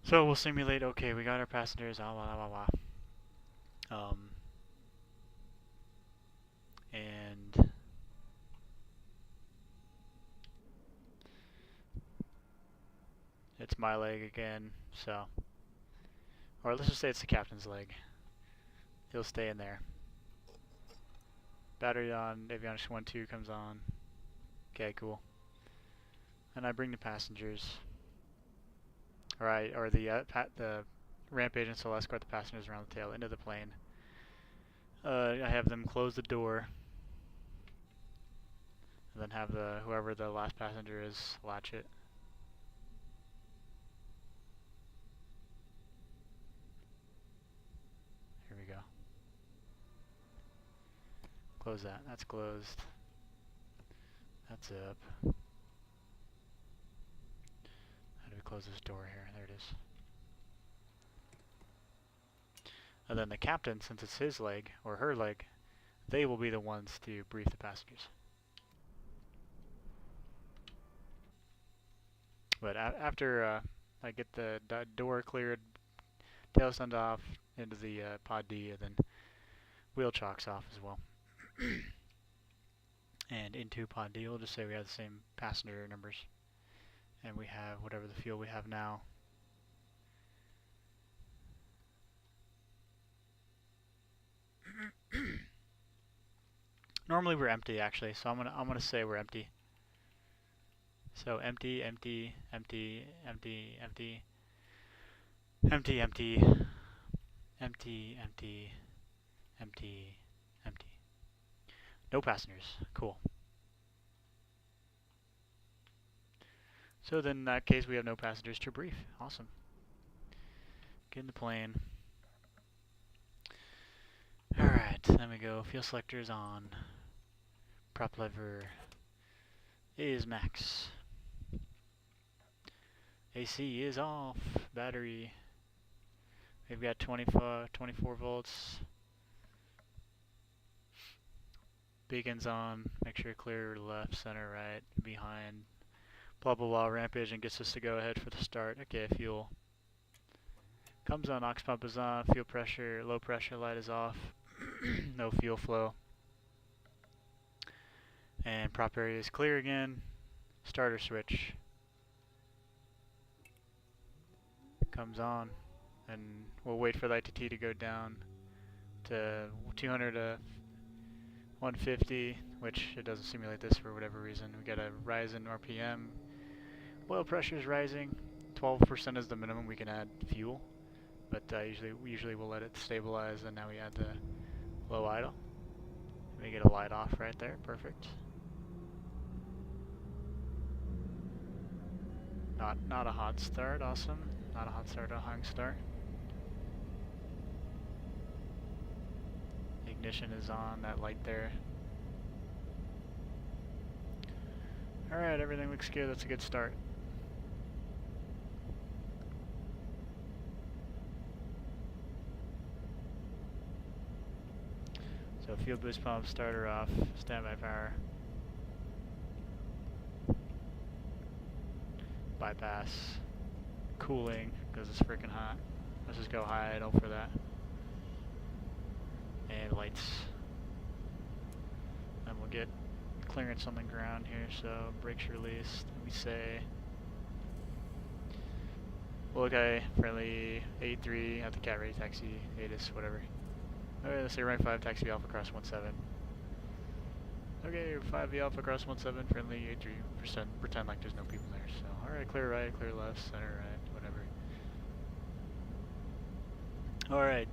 So we'll simulate, okay, we got our passengers, and it's my leg again, so, or let's just say it's the captain's leg. He'll stay in there. Battery on, avionics 1-2 comes on. Okay, cool. And I bring the passengers. Alright, or the ramp agents will escort the passengers around the tail into the plane. I have them close the door. and then have the whoever the last passenger is latch it. Here we go. Close that. That's closed. That's up. How do we close this door here? There it is. And then the captain, since it's his leg, or her leg, they will be the ones to brief the passengers. But after I get the door cleared, tail send off into the pod D, and then wheel chocks off as well. And into pod D, we'll just say we have the same passenger numbers. And we have whatever the fuel we have now. Normally we're empty actually, so I'm gonna say we're empty. So empty, empty, empty, empty, empty, empty, empty, empty, empty, empty, empty. No passengers. Cool. So then in that case we have no passengers to brief. Awesome. Get in the plane. Alright, then we go. Fuel selector is on. Prop lever is max. AC is off. Battery. We've got 24 volts. Beacons on. Make sure clear left, center, right, behind. Blah blah blah. Ramp engine gets us to go ahead for the start. Okay, fuel. Comes on, ox pump is on. Fuel pressure, low pressure light is off. No fuel flow. And prop area is clear again. Starter switch comes on, and we'll wait for the ITT to go down to 200 to 150, which it doesn't simulate this for whatever reason. We got a rise in RPM. Oil pressure is rising. 12% is the minimum we can add fuel, but usually we'll let it stabilize, and now we add the low idle. We get a light off right there. Perfect. Not a hot start. Awesome. Not a hot start, a hung start. Ignition is on, that light there. Alright, everything looks good. That's a good start. So fuel boost pump, starter off, standby power. Bypass. Cooling, because it's freaking hot. Let's just go high idle for that. And lights. And we'll get clearance on the ground here, so brakes released. We say, well, okay, friendly 83 at the cat ready taxi, ATIS, whatever. Okay, let's say rank 5 taxi alpha cross 17. Okay, 5 alpha cross 17, friendly 83%, pretend like there's no people there. So, alright, clear right, clear left, center right, whatever. Alright.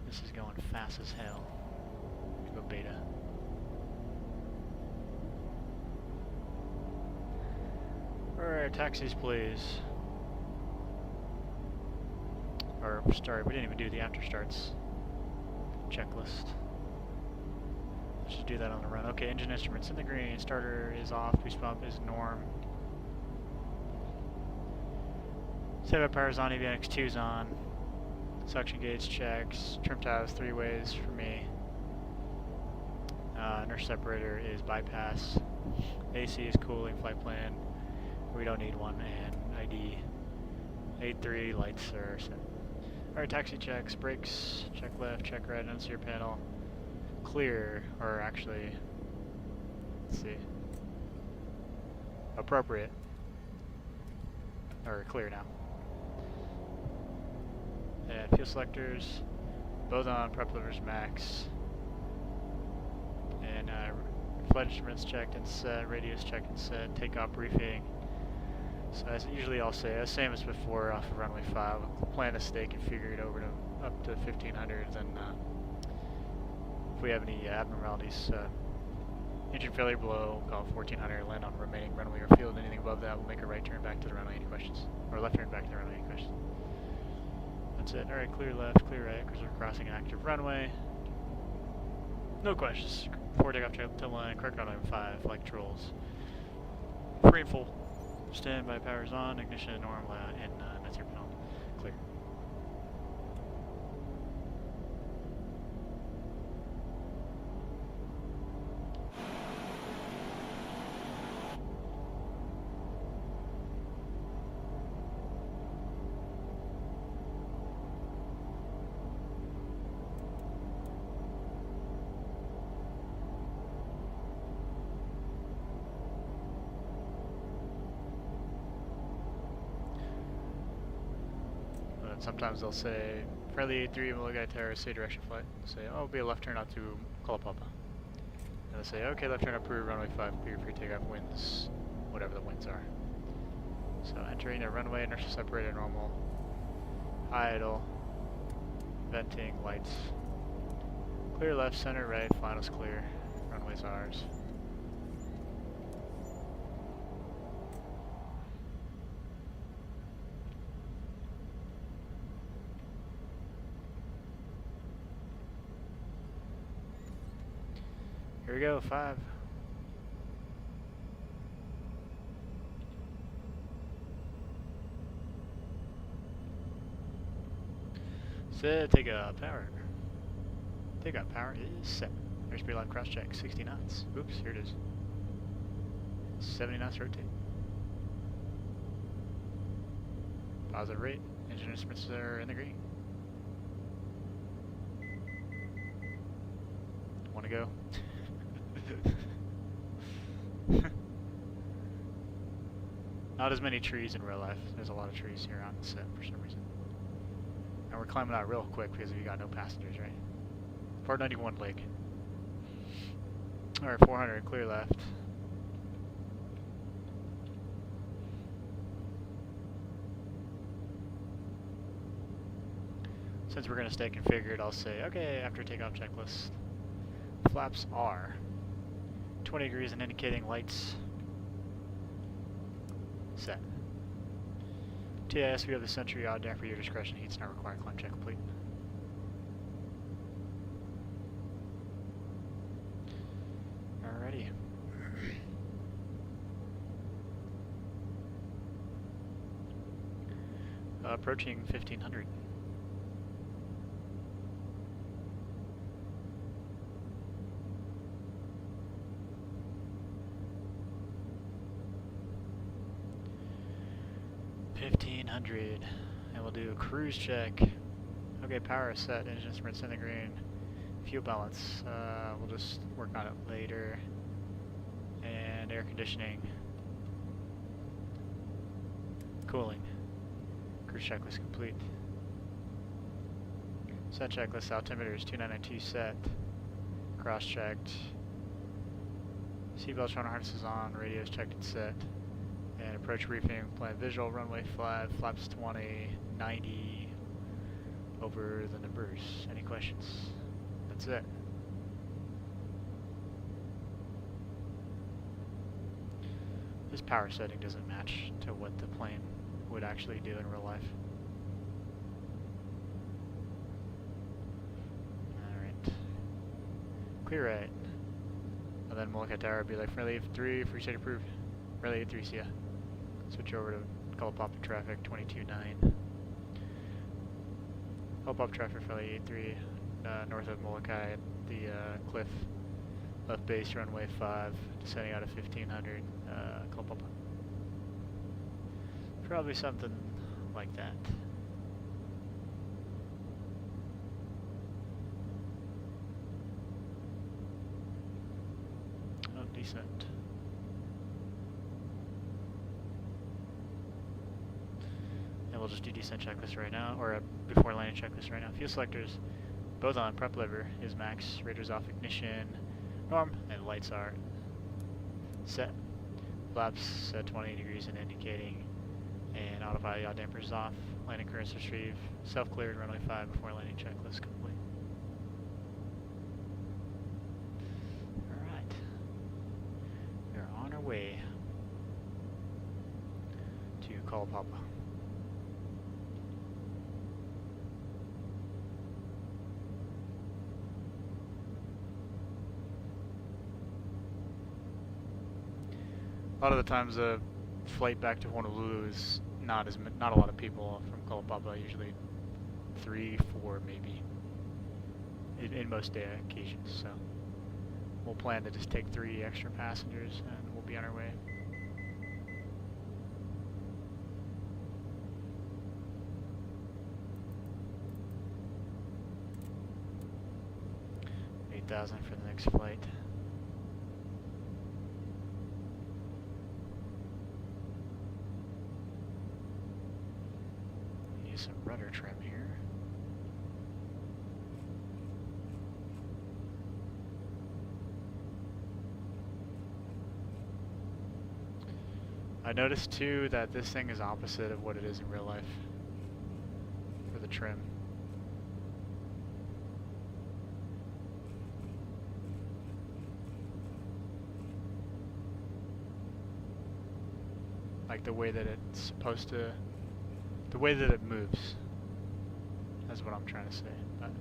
This is going fast as hell. Go beta. Alright, taxis please. Or, sorry, we didn't even do the after starts checklist. Let's just do that on the run. Okay, engine instruments in the green, starter is off, boost pump is norm. Standby power is on, avionics 2 is on. Suction gauge checks, trim tabs 3 ways for me. Nurse separator is bypass. AC is cooling, flight plan. We don't need one, and ID 83 lights are set. Alright, taxi checks, brakes, check left, check right, unsere panel. Clear, or actually, let's see, appropriate, or clear now. And fuel selectors, both on, prep levers max, and flight instruments checked and set, radios checked and set, takeoff briefing. So as usually I'll say, same as before off of runway 5, we'll plan a stay configured over to up to 1500, then if we have any abnormalities Engine failure below, call 1400, land on remaining runway or field. Anything above that will make a right turn back to the runway. Any questions? Or left turn back to the runway. Any questions? That's it. Alright, clear left, clear right, because we're crossing an active runway. No questions. Forward takeoff to line, correct runway 5, flight controls. Free and full. Standby powers on, ignition normal, and that's your panel. Clear. Sometimes they'll say, friendly 83 Mokulele Tower, say direction flight. They'll say, oh, it'll be a left turn out to Kalapapa. And they'll say, okay, left turn up through runway 5, clear for takeoff winds, whatever the winds are. So entering a runway, inertial separator normal, idle, venting, lights. Clear left, center, right, finals clear, runway's ours. Here we go, 5. Set, take a power. Take a power is set. Airspeed line cross check, 60 knots. Oops, here it is. 70 knots rotate. Positive rate. Engine instruments are in the green. Want to go? Not as many trees in real life. There's a lot of trees here on the set for some reason. And we're climbing out real quick because we got no passengers, right? 491 Lake. Alright, 400, clear left. Since we're going to stay configured, I'll say, okay, after takeoff checklist, flaps are 20 degrees and indicating lights set. TIS, we have the Century odd damper, your discretion, heats not required, climb check complete. Alrighty. Approaching 1500. And we'll do a cruise check. Okay, power is set, engine instruments in the green. Fuel balance, we'll just work on it later. And air conditioning. Cooling. Cruise checklist complete. Set checklist, altimeters 2992 set. Cross checked. Seatbelt showing harnesses on, radios checked and set. And approach briefing, plan visual, runway 5, flaps 20, 90, over the numbers. Any questions? That's it. This power setting doesn't match to what the plane would actually do in real life. Alright. Clear right. And then Mokulele Tower would be like, friendly 3, free state approved. Friendly 83, see ya. Switch over to Kalapapa traffic 22.9. Kalapapa traffic friendly 83 north of Molokai at the cliff. Left base runway 5, descending out of 1500 Kalapapa. Probably something like that. Oh, decent. And we'll just do descent checklist right now, or before landing checklist right now. Fuel selectors, both on. Prep lever is max. Radar's off, ignition, norm, and lights are set. Flaps set 20 degrees and indicating, and autopilot yaw dampers off. Landing currents retrieve. Self-cleared runway 5 before landing checklist complete. Alright. way to Kalapapa. A lot of the times the flight back to Honolulu is not a lot of people from Kalapapa, usually 3, 4 maybe in most day occasions, so we'll plan to just take 3 extra passengers and we'll be on our way. $8,000 for the next flight. Use some rudder trim here. I noticed too that this thing is opposite of what it is in real life for the trim. Like the way that it's supposed to, the way that it moves. That's what I'm trying to say. But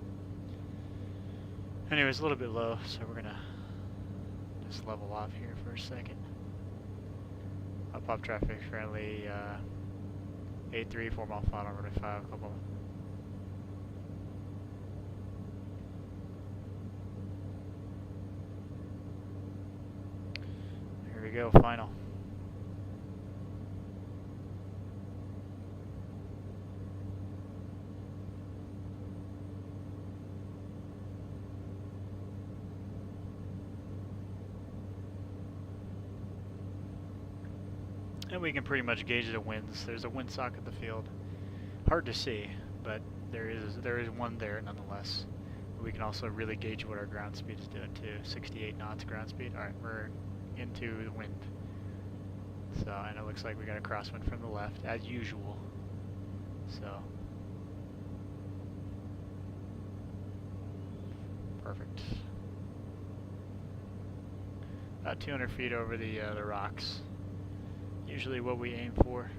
anyways, a little bit low, so we're gonna just level off here for a second. Pop traffic friendly, 83, 4 mile flat on runway 5, couple. Here we go, final. And we can pretty much gauge the winds. There's a windsock at the field. Hard to see, but there is one there nonetheless. We can also really gauge what our ground speed is doing too. 68 knots ground speed. Alright, we're into the wind. So, and it looks like we got a crosswind from the left, as usual. So, perfect. About 200 feet over the rocks. Usually what we aim for.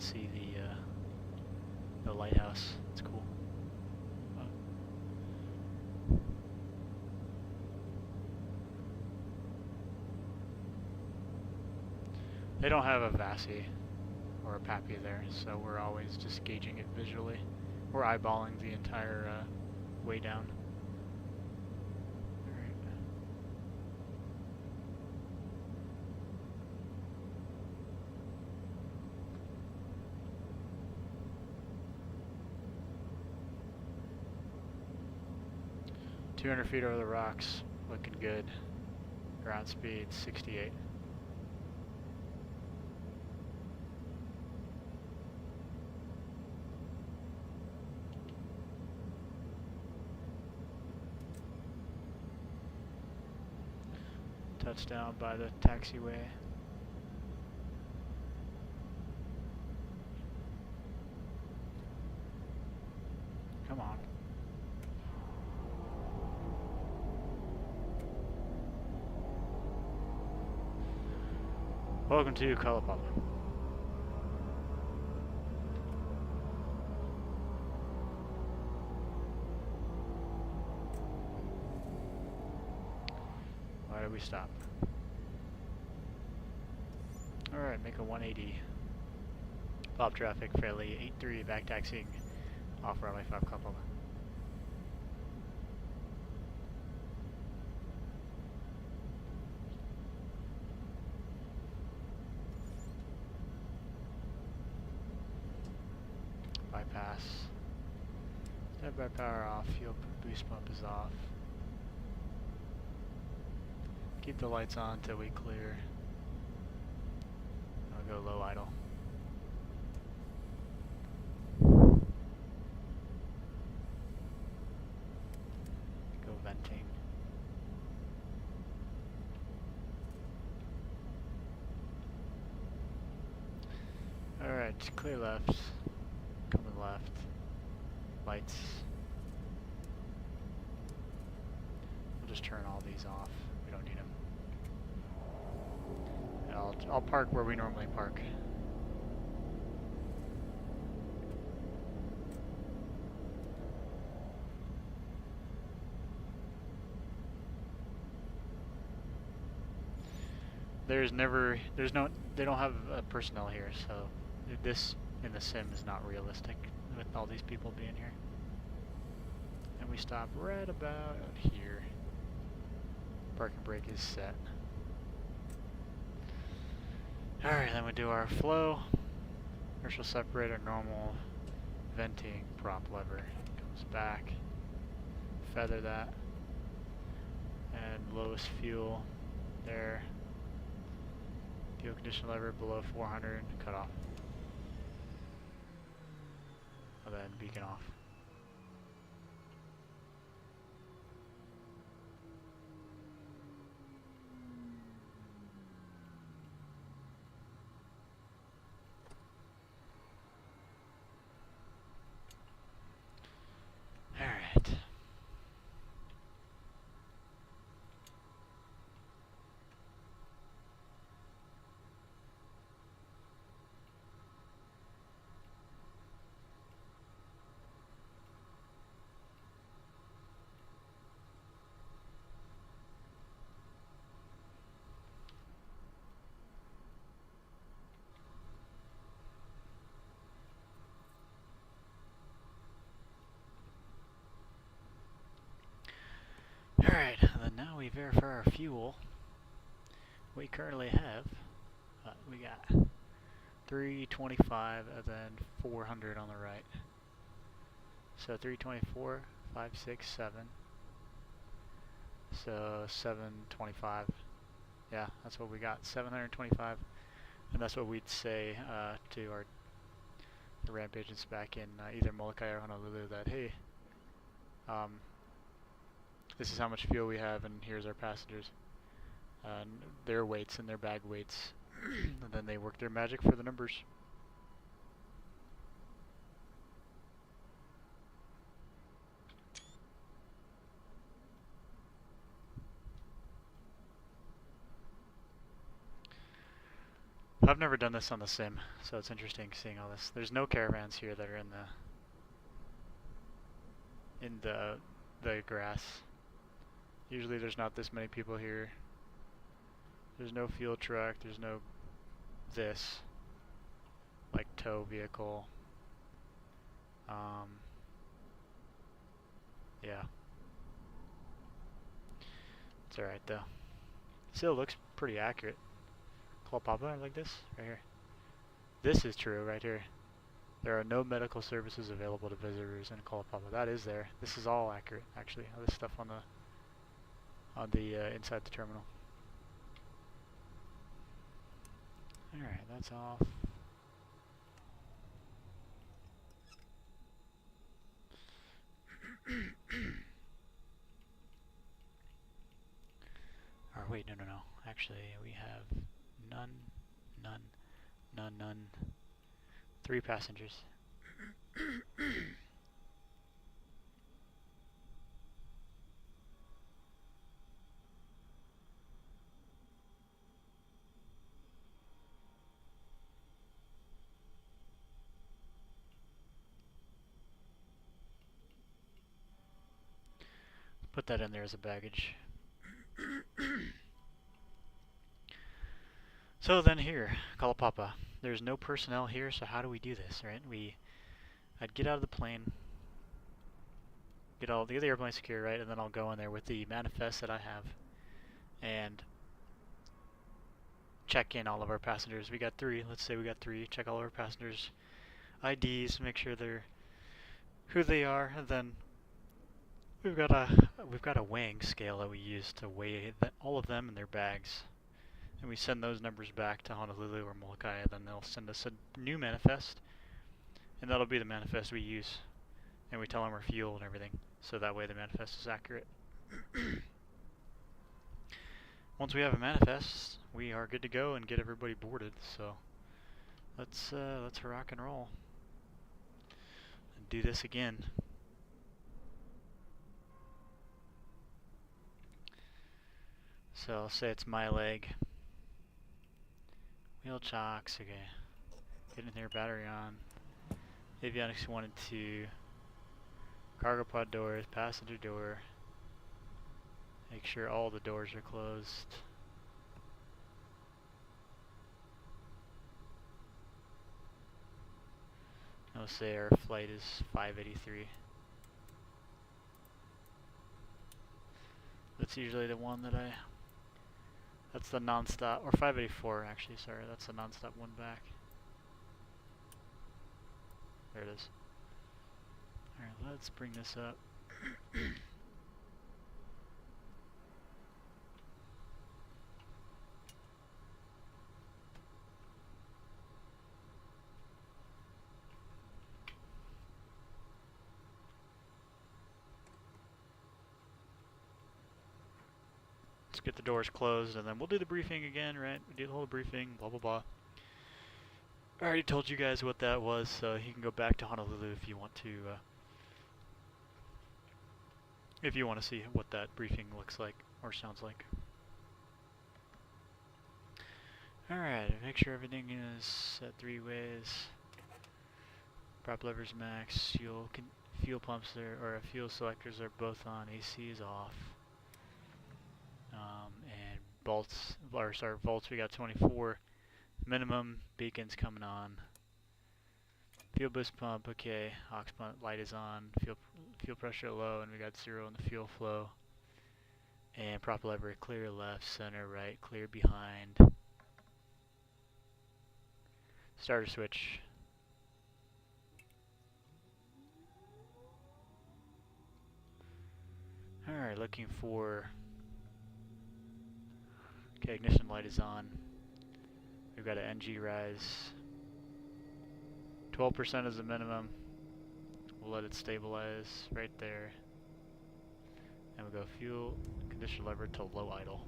See the lighthouse. It's cool. They don't have a VASI or a PAPI there, so we're always just gauging it visually. We're eyeballing the entire way down. 200 feet over the rocks, looking good. Ground speed 68. Touchdown by the taxiway. Come on. Welcome to Kalapapa. Why did we stop? Alright, make a 180. Pop traffic fairly 83, back taxiing off runway 5 Kalapapa. Bypass. Standby power off, fuel boost pump is off. Keep the lights on until we clear. I'll go low idle. Go venting. Alright, clear left. Coming left. Lights. We'll just turn all these off. We don't need them. And I'll park where we normally park. They don't have personnel here, so this in the sim is not realistic with all these people being here. And we stop right about here. Parking brake is set. Alright, then we do our flow. Inertial separator, normal, venting, prop lever. Comes back. Feather that. And lowest fuel there. Fuel condition lever below 400, cut off. And then beacon off. Alright. Alright, then now we verify our fuel. We currently have, we got 325 and then 400 on the right. So 324, 5, 6, 7. So 725. Yeah, that's what we got, 725. And that's what we'd say to the ramp agents back in either Molokai or Honolulu that, hey, this is how much fuel we have, and here's our passengers. Their weights and their bag weights. And then they work their magic for the numbers. I've never done this on the sim, so it's interesting seeing all this. There's no caravans here that are in the grass. Usually there's not this many people here. There's no fuel truck, there's no this, like tow vehicle. Yeah. It's alright though. Still looks pretty accurate. Kalapapa like this, right here. This is true right here. There are no medical services available to visitors in Kalapapa. That is there. This is all accurate actually. All this stuff on the inside the terminal. Alright, that's off. Or wait, no. Actually, we have none. 3 passengers. Put that in there as a baggage. So then here, Kalapapa. There's no personnel here, so how do we do this, right? I'd get out of the plane, get the airplane secure, right, and then I'll go in there with the manifest that I have and check in all of our passengers. We got 3, let's say we got 3, check all of our passengers' IDs, make sure they're who they are, and then we've got a weighing scale that we use to weigh all of them in their bags, and we send those numbers back to Honolulu or Molokai. Then they'll send us a new manifest, and that'll be the manifest we use, and we tell them our fuel and everything, so that way the manifest is accurate. Once we have a manifest, we are good to go and get everybody boarded. So let's rock and roll and do this again. So I'll say it's my leg. Wheel chocks, okay. Get in there, battery on. Avionics 1 and 2. Cargo pod doors, passenger door. Make sure all the doors are closed. I'll say our flight is 583. That's usually the one that that's the non-stop, or 584 actually, sorry, that's the non-stop one back. There it is. Alright, let's bring this up. Let's get the doors closed, and then we'll do the briefing again, right? We do the whole briefing, blah blah blah. I already told you guys what that was, so you can go back to Honolulu if you want to see what that briefing looks like or sounds like. Alright, make sure everything is set 3 ways. Prop levers max, fuel pumps or fuel selectors are both on, AC is off. And volts, we got 24 minimum, beacons coming on. Fuel boost pump, okay, aux pump light is on, fuel pressure low, and we got 0 in the fuel flow. And prop lever clear left, center, right, clear behind. Starter switch. Alright, looking for... Okay, ignition light is on. We've got an NG rise. 12% is the minimum. We'll let it stabilize right there. And we'll go fuel, condition lever to low idle.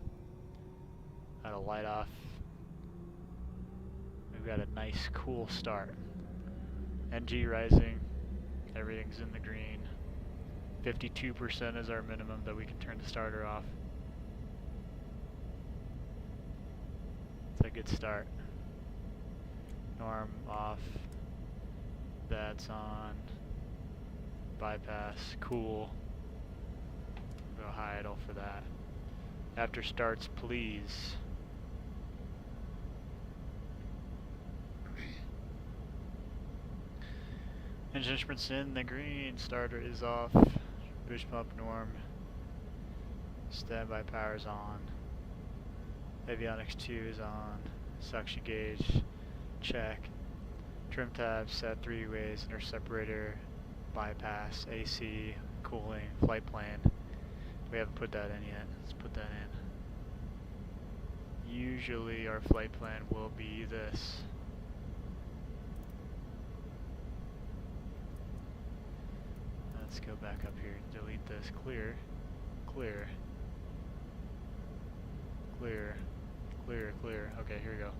Got a light off. We've got a nice cool start. NG rising. Everything's in the green. 52% is our minimum that we can turn the starter off. It's a good start. Norm off. That's on. Bypass. Cool. Go high idle for that. After starts, please. Engine instruments in the green. Starter is off. Boost pump norm. Standby power is on. Avionics 2 is on. Suction gauge. Check. Trim tab set 3 ways. Inner separator. Bypass. AC. Cooling. Flight plan. We haven't put that in yet. Let's put that in. Usually our flight plan will be this. Let's go back up here. Delete this. Clear. Clear. Clear. Clear. Clear. Okay, here we go.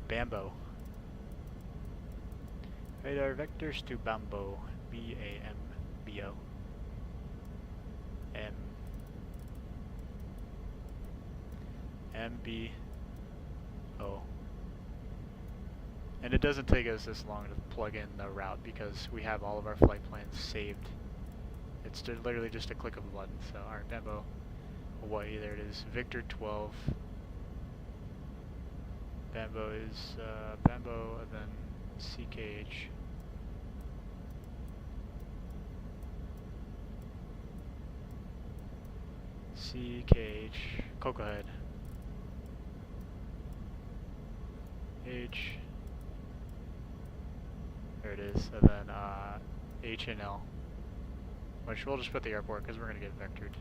Bambo. Radar vectors to Bambo. B-A-M-B-O. M-B-O. And it doesn't take us this long to plug in the route because we have all of our flight plans saved. It's literally just a click of a button. So, alright, Bambo, Hawaii, there it is. Victor 12. Bambo is Bambo and then CKH. CKH, Cocoa Head. H. There it is, and then PHNL. which we'll just put the airport because we're going to get vectored.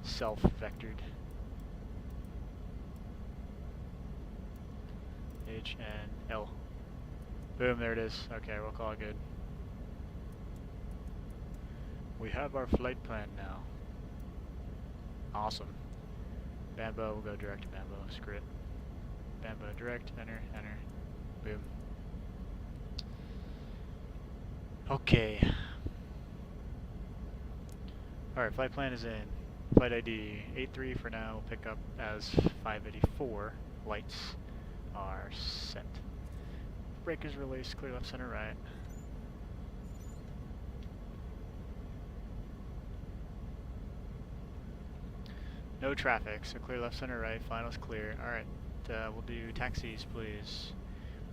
Self-vectored. PHNL. Boom, there it is. Okay, we'll call it good. We have our flight plan now. Awesome. Bambo, we'll go direct to Bambo. Screw it. Bambo, direct, enter, enter. Boom. Okay. Alright, flight plan is in. Flight ID 83 for now. We'll pick up as 584. Lights are set. Brake is released. Clear left, center, right. No traffic, so clear left, center, right. Finals clear. Alright, we'll do taxis, please.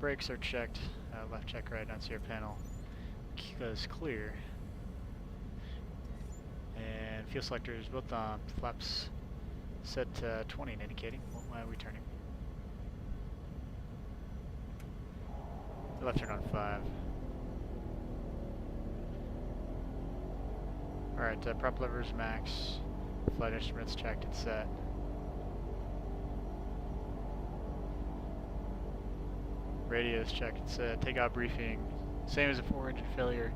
Brakes are checked. Left check, right, on your panel. Is clear. And fuel selectors both on. Flaps set to 20 and indicating. Why are we turning? Left turn on 5. Alright, prop levers max. Flight instruments checked and set. Radios checked and set. Takeoff briefing. Same as before, engine failure.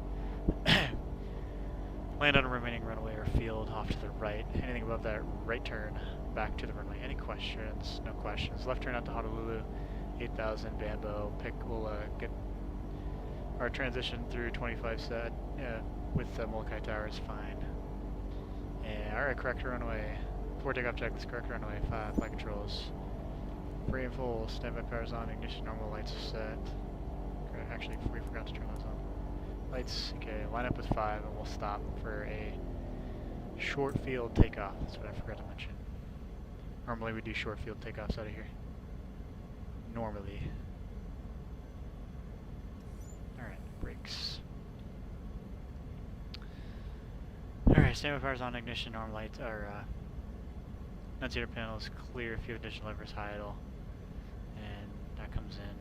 Land on a remaining runway or field off to the right. Anything above that, right turn back to the runway. Any questions? No questions. Left turn out to Honolulu. 8,000 Bambo. We'll get our transition through 25 set with Molokai Tower is fine. And alright, correct runway. Before takeoff checklist, correct runway. 5, flight controls. Free and full, standby powers on, ignition normal, lights set. Actually, we forgot to turn those on. Lights, okay, line up with 5 and we'll stop for a short field takeoff. That's what I forgot to mention. Normally we do short field takeoffs out of here. Normally. Alright, brakes. Alright, standby powers on, ignition, normal lights, or annunciator panel is clear if you have additional levers high idle. And that comes in.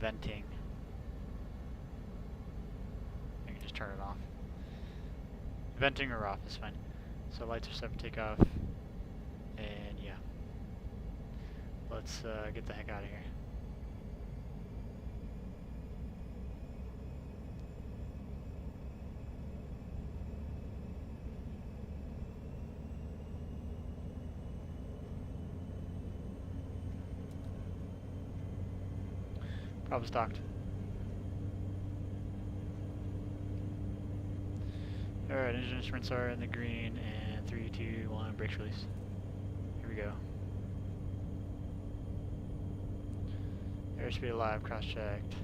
Venting. I can just turn it off. Venting or off is fine. So lights are set for takeoff. And yeah. Let's get the heck out of here. Prop stocked. Alright, engine instruments are in the green, and 3, 2, 1, brakes release. Here we go. Airspeed alive, cross-checked.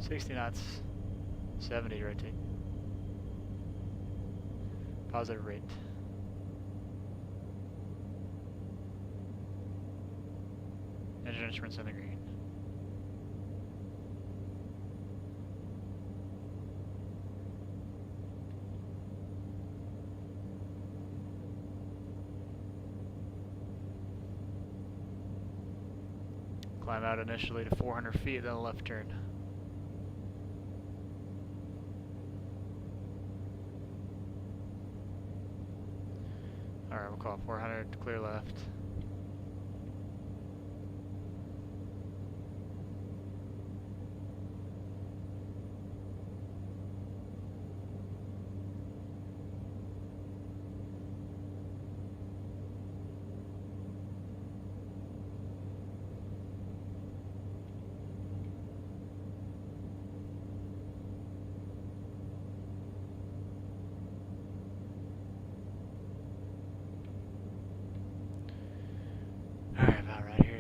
$60 knots, 70 rotate. Positive rate. Engine instruments in the green. Climb out initially to 400 feet, then a left turn. Alright, we'll call 400, clear left.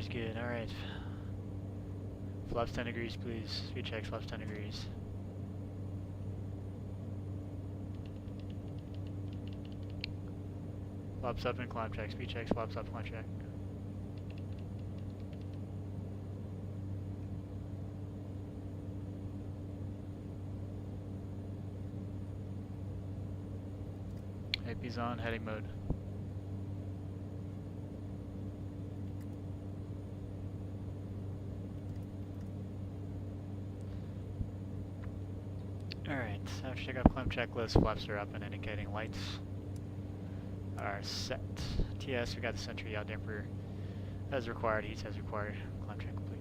Good, alright. Flaps 10 degrees, please. Speed checks, flaps 10 degrees. Flaps up and climb check, speed checks, flaps up, climb check. AP's on, heading mode. Time to check off climb checklist. Flaps are up and indicating lights are set. TS, we got the Sentry yaw damper as required, heats as required. Climb check complete.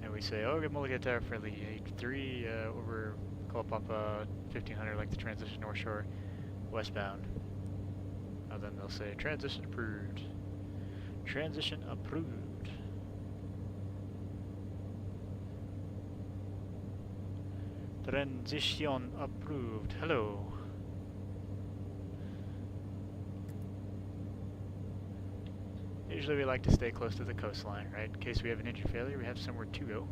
And we say, oh, good mulligan tower friendly 83 over Kalapapa 1500, like the transition North Shore westbound. And then they'll say transition approved. Transition approved. Transition approved. Hello. Usually we like to stay close to the coastline, right? In case we have an engine failure, we have somewhere to go.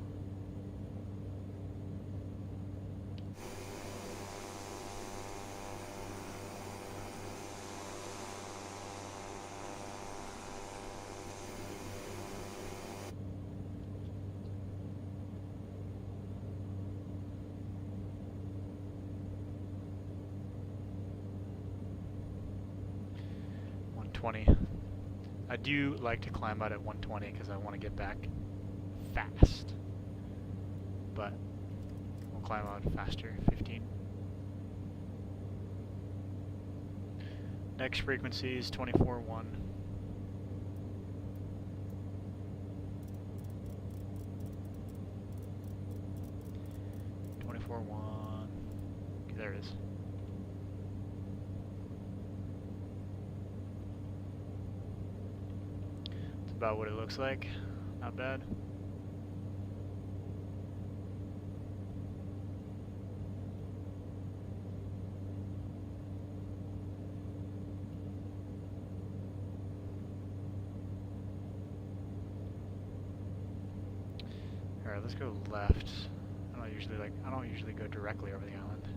I do like to climb out at 120 because I want to get back fast, but we'll climb out faster, 15. Next frequency is 24.1. Okay, there it is. About what it looks like. Not bad. Alright, let's go left. I don't usually go directly over the island.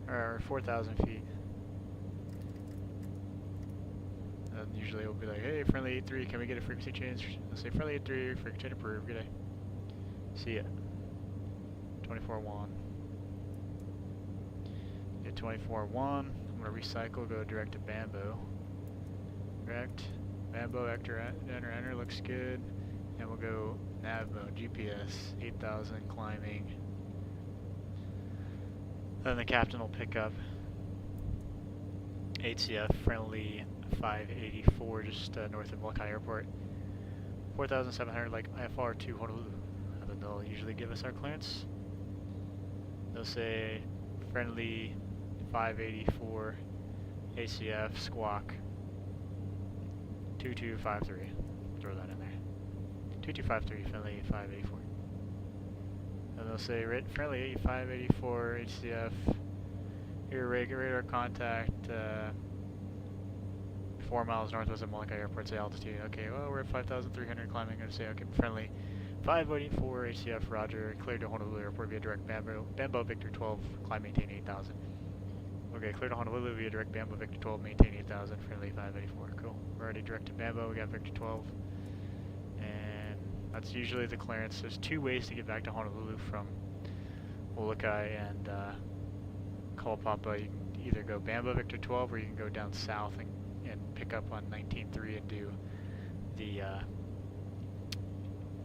Alright, 4,000 feet. Usually it'll be like, hey, friendly 8-3, can we get a frequency change? I'll say friendly 8-3, frequency change approved, good day. See ya. 24.1. Get 24.1. I'm gonna recycle, go direct to Bambo. Direct. Bambo, enter, looks good. And we'll go nav mode, GPS, 8,000, climbing. Then the captain will pick up HCF, friendly 584, just north of Molokai Airport. 4,700, like IFR to Honolulu. And then they'll usually give us our clearance. They'll say friendly 584, ACF, squawk 2253. Throw that in there. 2253, friendly 584. And they'll say friendly 584, HCF, your radar contact, 4 miles northwest of Molokai Airport, say altitude. Okay, well, we're at 5,300 climbing. I'm going to say, okay, friendly 584 HCF, roger, cleared to Honolulu Airport via direct Bambo Victor 12, climb, maintain 8,000. Okay, cleared to Honolulu via direct Bambo Victor 12, maintain 8,000, friendly 584. Cool. We're already direct to Bambo, we got Victor 12. And that's usually the clearance. There's 2 ways to get back to Honolulu from Molokai and Kalapapa. You can either go Bambo Victor 12 or you can go down south and pick up on 19.3 and do the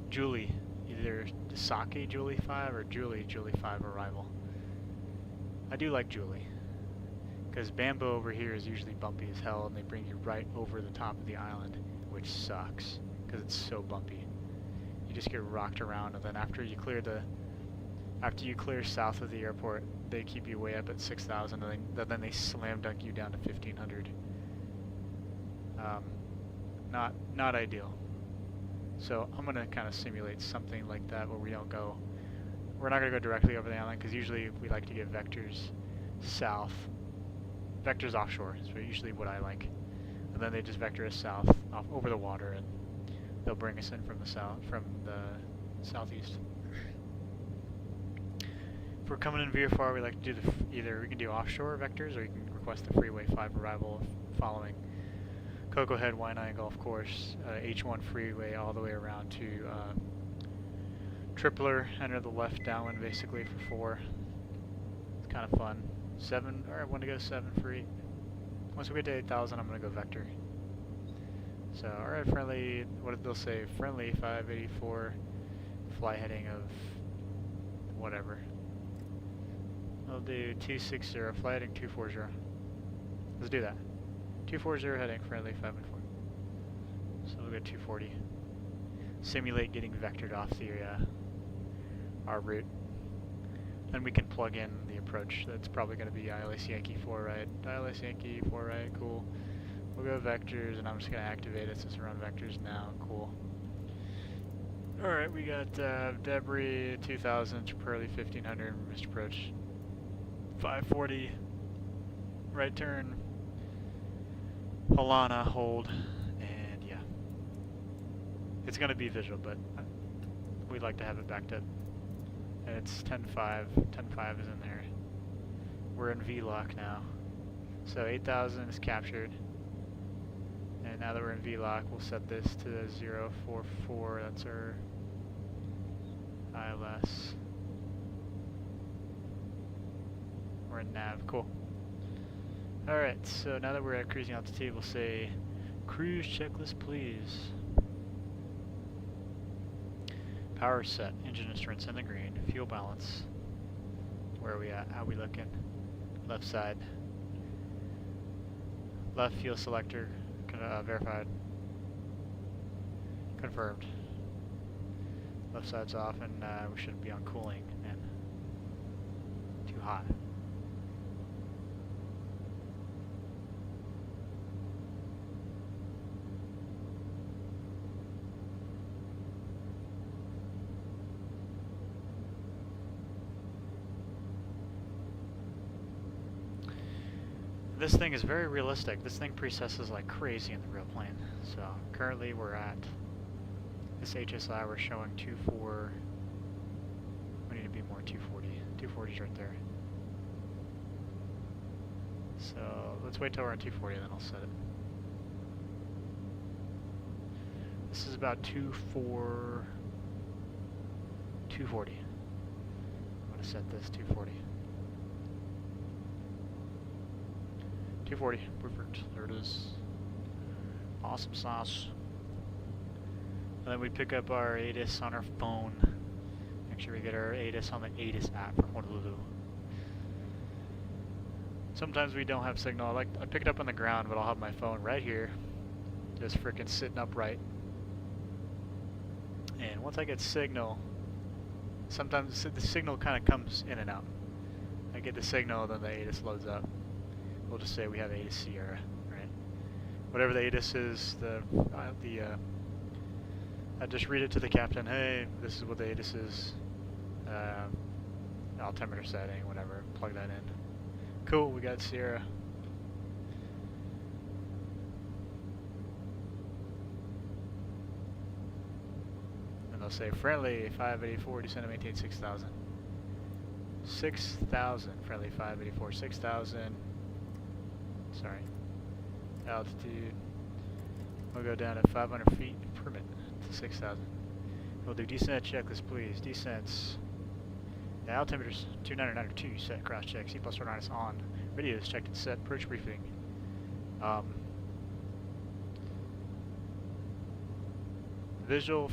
Julie, either the Sake Julie 5 or Julie 5 arrival. I do like Julie, because Bambo over here is usually bumpy as hell and they bring you right over the top of the island, which sucks, because it's so bumpy. You just get rocked around, and then after you clear south of the airport, they keep you way up at 6,000, and then they slam dunk you down to 1,500. Not ideal. So I'm gonna kind of simulate something like that where we're not gonna go directly over the island, because usually we like to get vectors south, vectors offshore is usually what I like, and then they just vector us south off over the water, and they'll bring us in from the southeast. If we're coming in VFR, we like to do either we can do offshore vectors, or you can request the Freeway 5 arrival following Cocoa Head, Waianae Golf Course, H1 freeway all the way around to Tripler, enter the left downwind basically for 4. It's kind of fun. 7, alright, I want to go 7 for 8. Once we get to 8,000, I'm going to go vector. So, alright, friendly, what did they say? Friendly 584 fly heading of whatever. I'll do 260, fly heading 240. Let's do that. 240 heading, friendly 514. So we'll go 240. Simulate getting vectored off the our route. Then we can plug in the approach. That's probably going to be ILS Yankee 4 right. ILS Yankee 4 right, cool. We'll go vectors, and I'm just going to activate it since we're on vectors now. Cool. Alright, we got debris 2000, Chipotle 1500, missed approach 540, right turn, Halana, hold, and yeah. It's going to be visual, but we'd like to have it backed up. And it's 10.5, 10.5 is in there. We're in V-lock now. So 8,000 is captured. And now that we're in V-lock, we'll set this to 044, that's our ILS. We're in nav, cool. Alright, so now that we're at cruising altitude, we'll say, cruise checklist please. Power set, engine instruments in the green, fuel balance. Where are we at? How are we looking? Left side. Left fuel selector, verified. Confirmed. Left side's off, and we shouldn't be on cooling and too hot. This thing is very realistic. This thing precesses like crazy in the real plane. So currently we're at this HSI, we're showing 24. We need to be more 240. 240's right there. So let's wait till we're on 240, then I'll set it. This is about 240. I'm gonna set this 240. 240, perfect. There it is. Awesome sauce. And then we pick up our ATIS on our phone. Make sure we get our ATIS on the ATIS app for Honolulu. Sometimes we don't have signal. I pick it up on the ground, but I'll have my phone right here, just freaking sitting upright. And once I get signal, sometimes the signal kind of comes in and out. I get the signal, then the ATIS loads up. We'll just say we have ATIS Sierra, right? Whatever the ATIS is, I just read it to the captain. Hey, this is what the ATIS is. Altimeter setting, whatever. Plug that in. Cool, we got Sierra. And they'll say friendly 584, descend to maintain 6,000. 6,000, friendly 584, 6,000. Sorry, altitude. We'll go down to 500 feet, permit to 6,000. We'll do descent checklist, please. Descents. The altimeter's 299.2, set cross check. C plus is on. Radio is checked and set. Approach briefing. Visual,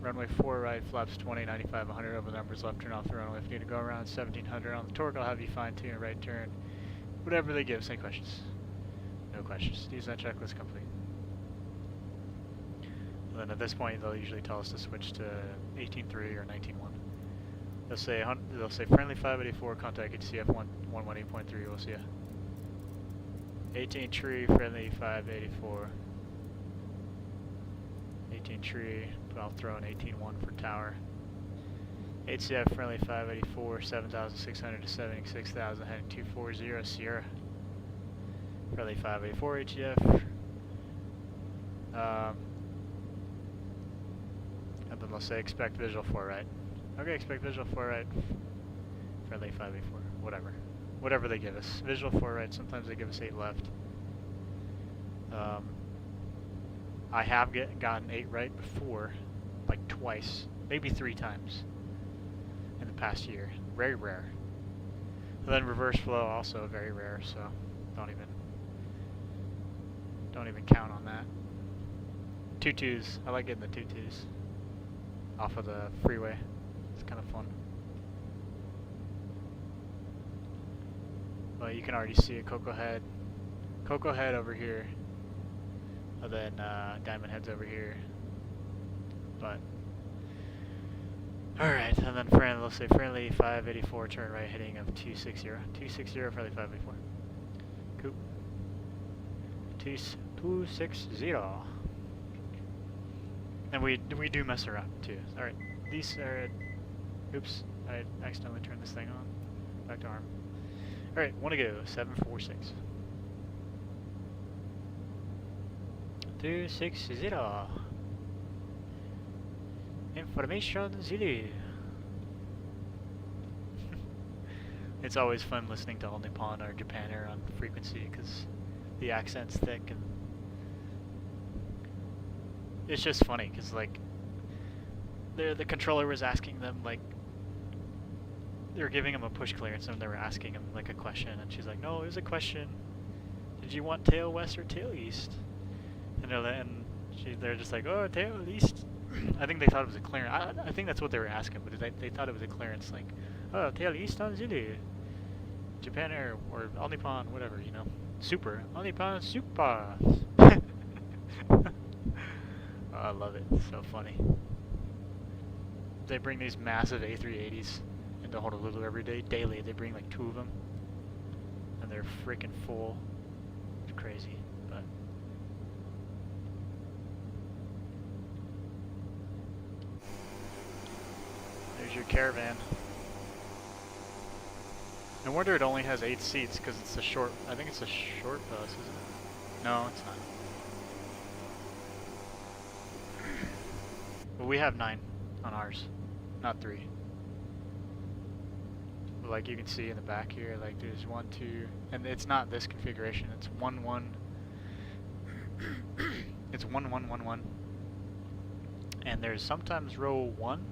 runway 4 right, flaps 20, 95, 100 over the numbers left, turn off the runway if you need to go around 1700 on the torque. I'll have you fine tune right turn. Whatever they give us. Any questions? No questions. Descent checklist complete. And then at this point, they'll usually tell us to switch to 18.3 or 19.1. They'll say friendly 584, contact HCF 118.3. We'll see ya. 18 tree, friendly 584. 18 tree, but I'll throw an 18.1 for tower. HCF friendly 584, 7,600 to 76,000, heading 240 Sierra. Friendly 584 HCF. And then they'll say expect visual 4 right. Okay, expect visual 4 right. Friendly 584, whatever. Whatever they give us. Visual 4 right, sometimes they give us 8 left. I have gotten 8 right before, like twice, maybe 3 times in the past year. Very rare. And then reverse flow, also very rare, so don't even count on that. 2-2s, I like getting the 2-2s. off of the freeway. It's kind of fun. But you can already see it, Cocoa Head over here, and then Diamond Head's over here. But alright, and then let's say friendly 584, turn right heading of 260. 260, friendly 584. Cool. 260. And we do mess around too. Alright, these are... Oops, I accidentally turned this thing on. Back to arm. Alright, wanna go, 746. 260. Information Zulu. It's always fun listening to All Nippon or Japan Air on frequency because the accent's thick, and it's just funny because like the controller was asking them, like they were giving him a push clearance and they were asking him like a question, and she's like, no, it was a question, did you want tail west or tail east? And they're just like, oh, tail east. I think they thought it was a clearance. I think that's what they were asking, but they thought it was a clearance, like, oh, tail east on Zulu, Japan Air or All Nippon, whatever, you know, super, All Nippon super. Oh, I love it. It's so funny. They bring these massive A380s into Honolulu every day, daily. They bring like 2 of them, and they're freaking full. It's crazy, but. There's your Caravan. No wonder it only has 8 seats, because it's a short, I think it's a short bus, isn't it? No, it's not. But we have 9 on ours, not 3. But like you can see in the back here, like there's 1, 2, and it's not this configuration, it's 1, 1. It's 1, 1, 1, 1. And there's sometimes row 1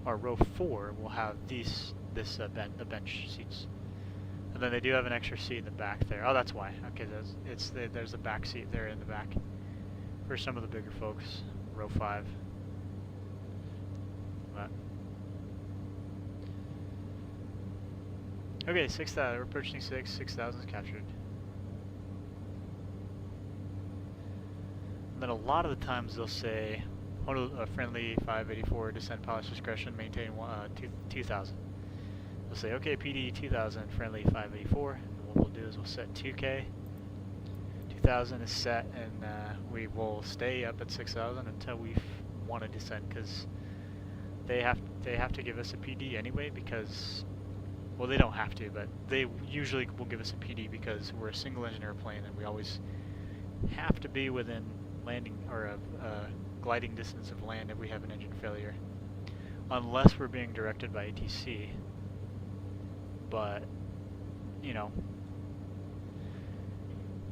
or row 4 will have the bench seats. And then they do have an extra seat in the back there. Oh, that's why. Okay, there's a back seat there in the back for some of the bigger folks. Row 5. But. Okay, 6,000. We're purchasing 6. 6,000 is captured. And then a lot of the times they'll say, friendly 584, descent pilot's discretion, maintain 2,000. We'll say, okay, PD 2000, friendly 584. And what we'll do is we'll set 2K. 2000 is set, and we will stay up at 6,000 until we want to descend, because they have to give us a PD anyway, because, well, they don't have to, but they usually will give us a PD because we're a single engine airplane, and we always have to be within landing or a gliding distance of land if we have an engine failure, unless we're being directed by ATC. But, you know,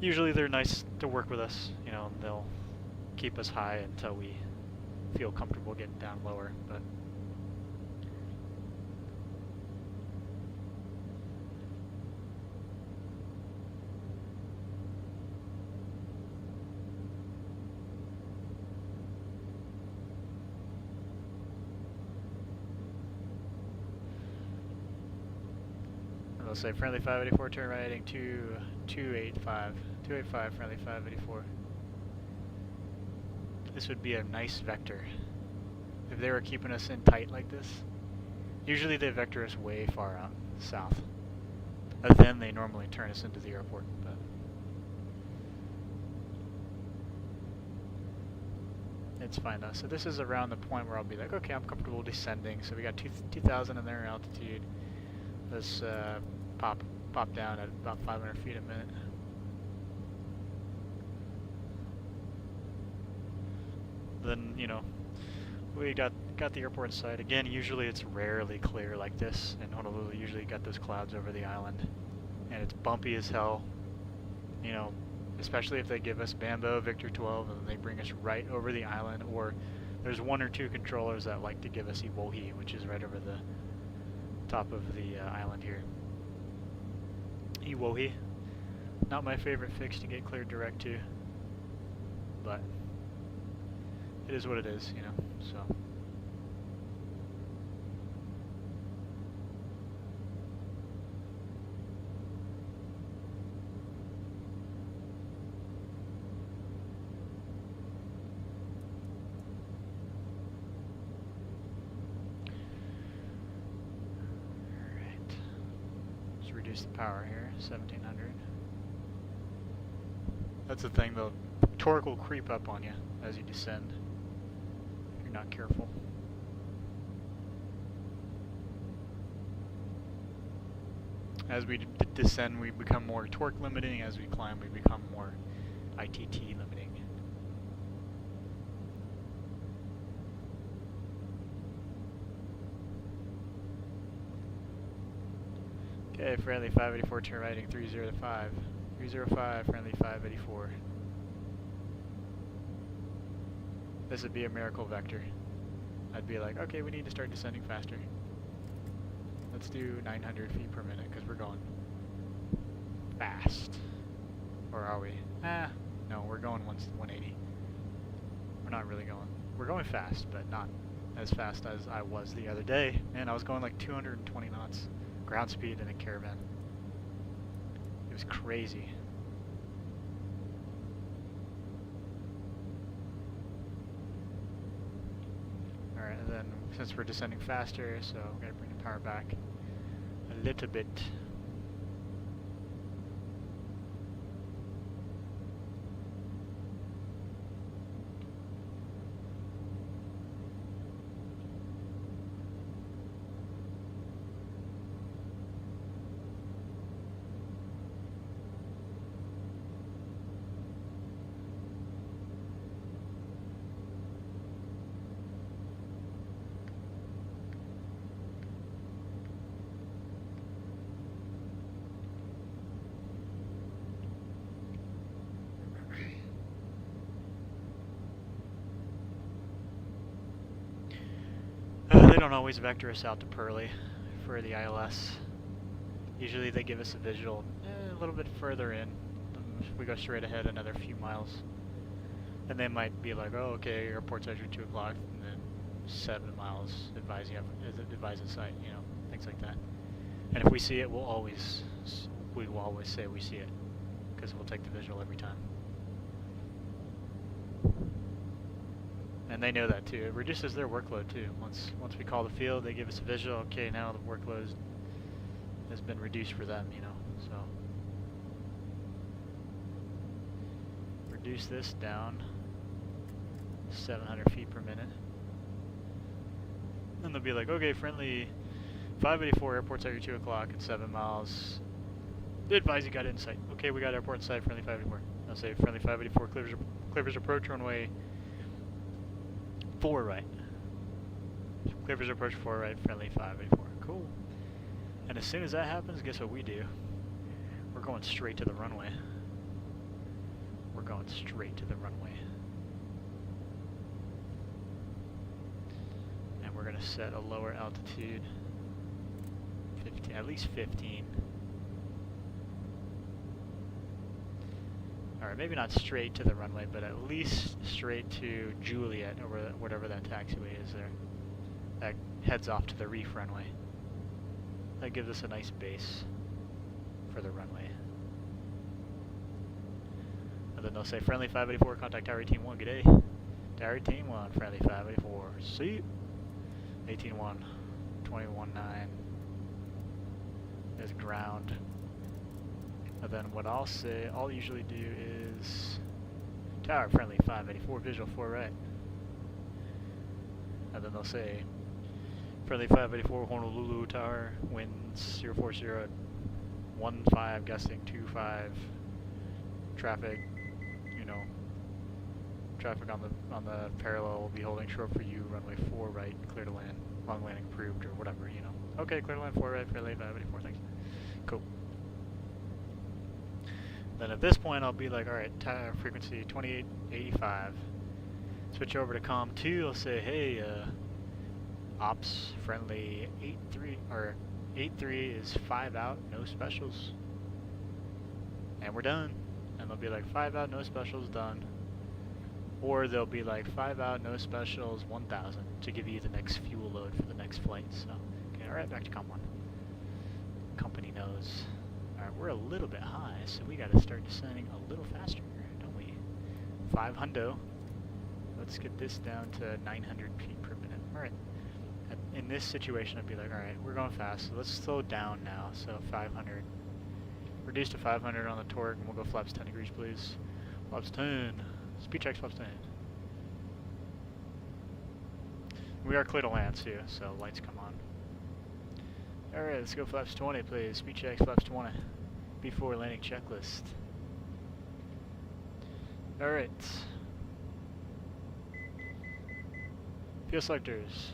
usually they're nice to work with us, you know, and they'll keep us high until we feel comfortable getting down lower. But I'll say friendly 584, turn right heading 285. 285, friendly 584. This would be a nice vector if they were keeping us in tight like this. Usually they vector us way far out south, but then they normally turn us into the airport. But it's fine though. So this is around the point where I'll be like, okay, I'm comfortable descending. So we got 2,000 in their altitude. Let's pop down at about 500 feet a minute. Then, you know, we got the airport in sight. Again, usually it's rarely clear like this. In Honolulu, usually got those clouds over the island. And it's bumpy as hell. You know, especially if they give us Bambo, Victor 12, and they bring us right over the island. Or there's 1 or 2 controllers that like to give us Iwohi, which is right over the top of the island here. Iwohi. Not my favorite fix to get cleared direct to, but it is what it is, you know, so. reduce the power here, 1700. That's the thing, the torque will creep up on you as you descend if you're not careful. As we descend, we become more torque limiting. As we climb, we become more ITT limiting. Okay, friendly 584 turn righting 305. 305, friendly 584. This would be a miracle vector. I'd be like, okay, we need to start descending faster. Let's do 900 feet per minute, because we're going fast. Or are we? No, we're going 180. We're not really going. We're going fast, but not as fast as I was the other day. Man, I was going like 220 knots ground speed in a Caravan. It was crazy. Alright, and then since we're descending faster, so I'm going to bring the power back a little bit. They don't always vector us out to Pearly for the ILS. Usually they give us a visual a little bit further in. We go straight ahead another few miles. And they might be like, oh, okay, airport's at 2 o'clock, and then 7 miles advise you advise in sight, you know, things like that. And if we see it, we will always say we see it, because we'll take the visual every time. And they know that too. It reduces their workload too. Once we call the field, they give us a visual. Okay, now the workload has been reduced for them, you know. So reduce this down 700 feet per minute. Then they'll be like, okay, friendly 584 airport's at 2 o'clock and 7 miles. They advise you got insight. Okay, we got airport in sight, friendly 584. I'll say friendly 584 clears approach runway 4 right. Clippers approach 4 right, friendly 584. Cool. And as soon as that happens, guess what we do? We're going straight to the runway. We're going straight to the runway. And we're going to set a lower altitude. 15, at least 15. Alright, maybe not straight to the runway, but at least straight to Juliet, or whatever that taxiway is there. That heads off to the reef runway. That gives us a nice base for the runway. And then they'll say, friendly 584, contact Tower 18-1, g'day. Tower 18-1, friendly 584, see you. 18-1, 21-9 is ground. And then what I'll usually do is Tower friendly 584, visual 4 right. And then they'll say friendly 584, Honolulu Tower, winds 040, 15, gusting 25, traffic, you know, traffic on the parallel will be holding short for you, runway 4 right, clear to land, long landing approved, or whatever, you know. Okay, clear to land 4 right, friendly 584, thanks. Cool. Then at this point, I'll be like, alright, frequency 2885. Switch over to COM 2. I'll say, hey, ops friendly 83, or 83 is 5 out, no specials. And we're done. And they'll be like, 5 out, no specials, done. Or they'll be like, 5 out, no specials, 1,000 to give you the next fuel load for the next flight. So, okay, alright, back to COM 1. Company knows. Alright, we're a little bit high, so we gotta start descending a little faster, don't we? 500. Let's get this down to 900 feet per minute. Alright. in this situation, I'd be like, alright, we're going fast, so let's slow down now. So 500. Reduce to 500 on the torque, and we'll go flaps 10 degrees, please. Flaps 10. Speed checks flaps 10. We are clear to land, too, so lights come on. Alright, let's go flaps 20, please. Speed checks flaps 20. Before landing checklist. Alright. Fuel selectors.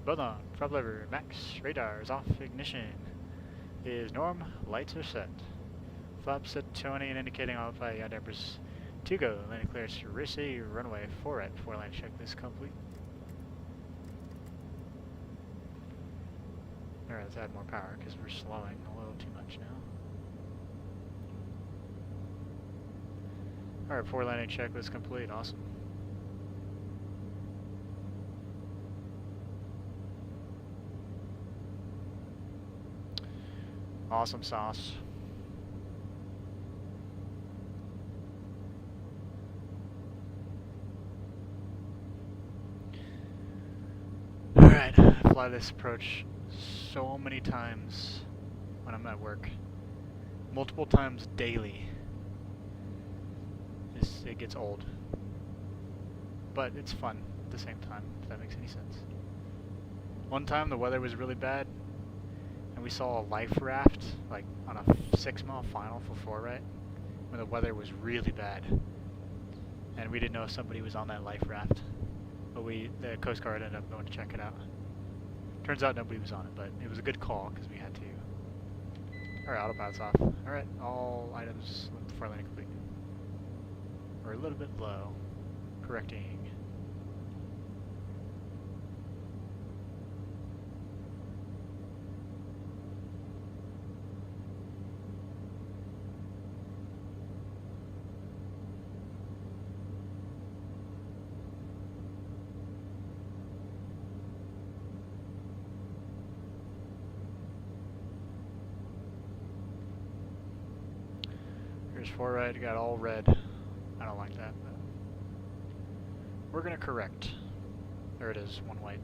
Both on. Prop lever. Max. Radar is off. Ignition is norm. Lights are set. Flaps at 20 and indicating all 5 yaw dampers. 2 go. Landing clearance. Ricey runway 4 right before landing checklist complete. Alright, let's add more power because we're slowing a little too much now. Alright, 4 landing checklist complete. Awesome. Awesome sauce. Alright, I fly this approach so many times when I'm at work. Multiple times daily. It gets old. But it's fun at the same time, if that makes any sense. One time the weather was really bad, and we saw a life raft, like on a 6-mile final for 4 right, when the weather was really bad. And we didn't know if somebody was on that life raft. But the Coast Guard ended up going to check it out. Turns out nobody was on it, but it was a good call because we had to. Alright, autopilot's off. Alright, all items before landing complete. We're a little bit low. Correcting. Here's 4 right, got all red. I don't like that, but we're gonna correct. There it is, 1 white.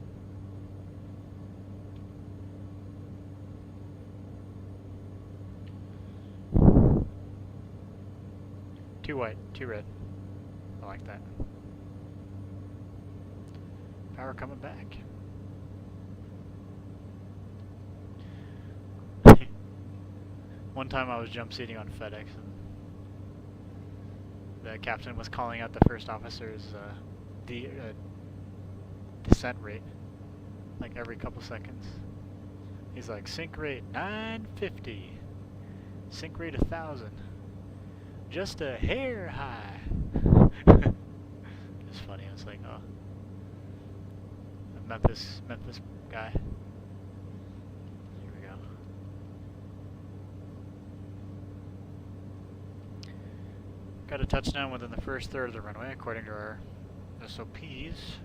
Two white, 2 red. I like that. Power coming back. One time I was jump seating on FedEx and the captain was calling out the first officer's descent rate, like every couple seconds. He's like, sink rate 950, sink rate 1,000, just a hair high. It's funny. I was like, oh, a Memphis guy. Here we go. Got a touchdown within the first third of the runway, according to our SOPs.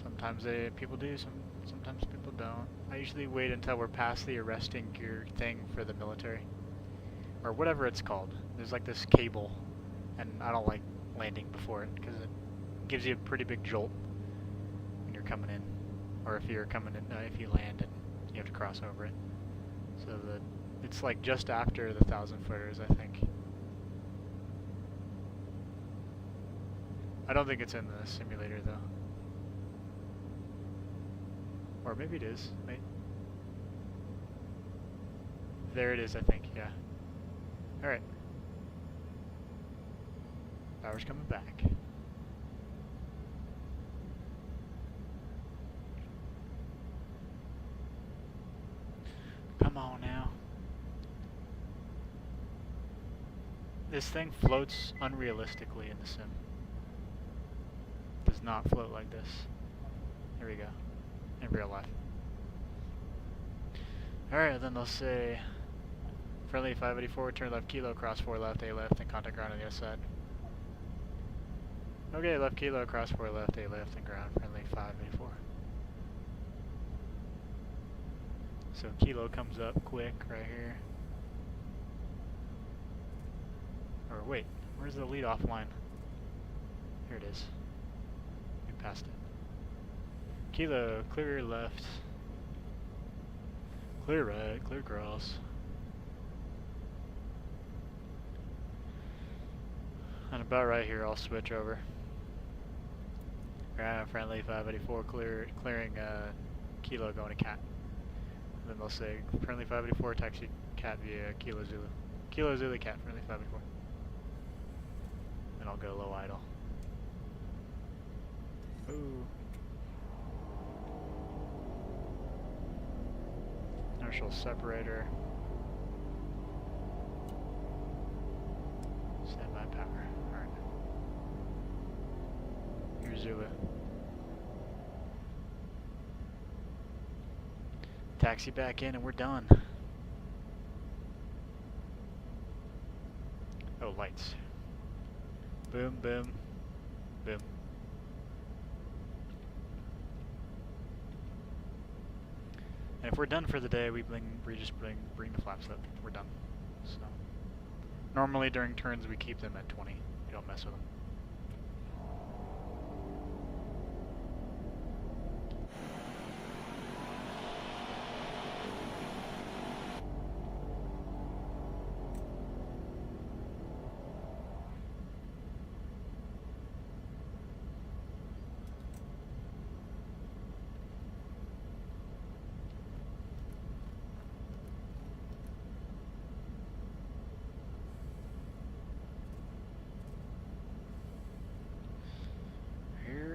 Sometimes people do, sometimes people don't. I usually wait until we're past the arresting gear thing for the military, or whatever it's called. There's like this cable, and I don't like landing before it because it gives you a pretty big jolt when you're coming in, or if you're coming in, if you land and you have to cross over it. So it's like just after the 1,000-footers, I think. I don't think it's in the simulator though. Or maybe it is. Wait. There it is, I think, yeah. Alright. Power's coming back. Come on now. This thing floats unrealistically in the sim. Does not float like this. Here we go. In real life. Alright, then they'll say friendly 584, turn left kilo, cross 4 left, A left, and contact ground on the other side. Okay, left kilo, cross 4 left, A left, and ground, friendly 584. So kilo comes up quick right here. Or wait, where's the lead off line? Here it is. We passed it. Kilo, clear left. Clear right, clear cross. And about right here, I'll switch over. Friendly 584 clearing Kilo going to Cat. And then they'll say friendly 584 taxi Cat via Kilo Zulu. Kilo Zulu Cat, friendly 584. Then I'll go low idle. Ooh. Inertial separator. Standby power. Alright. Here's Zulu. Taxi back in and we're done. Oh, lights. Boom, boom, boom. And if we're done for the day, we just bring the flaps up. We're done. So normally during turns we keep them at 20. We don't mess with them.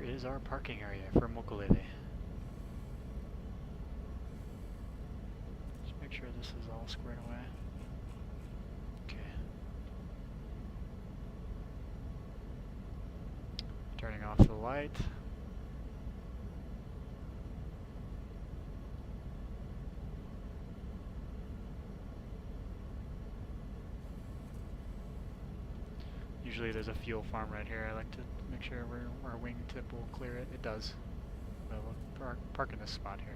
Is our parking area for Mokulele. Just make sure this is all squared away. Okay. Turning off the light. Usually there's a fuel farm right here. I like to make sure our wingtip will clear it. It does. But we'll park in this spot here.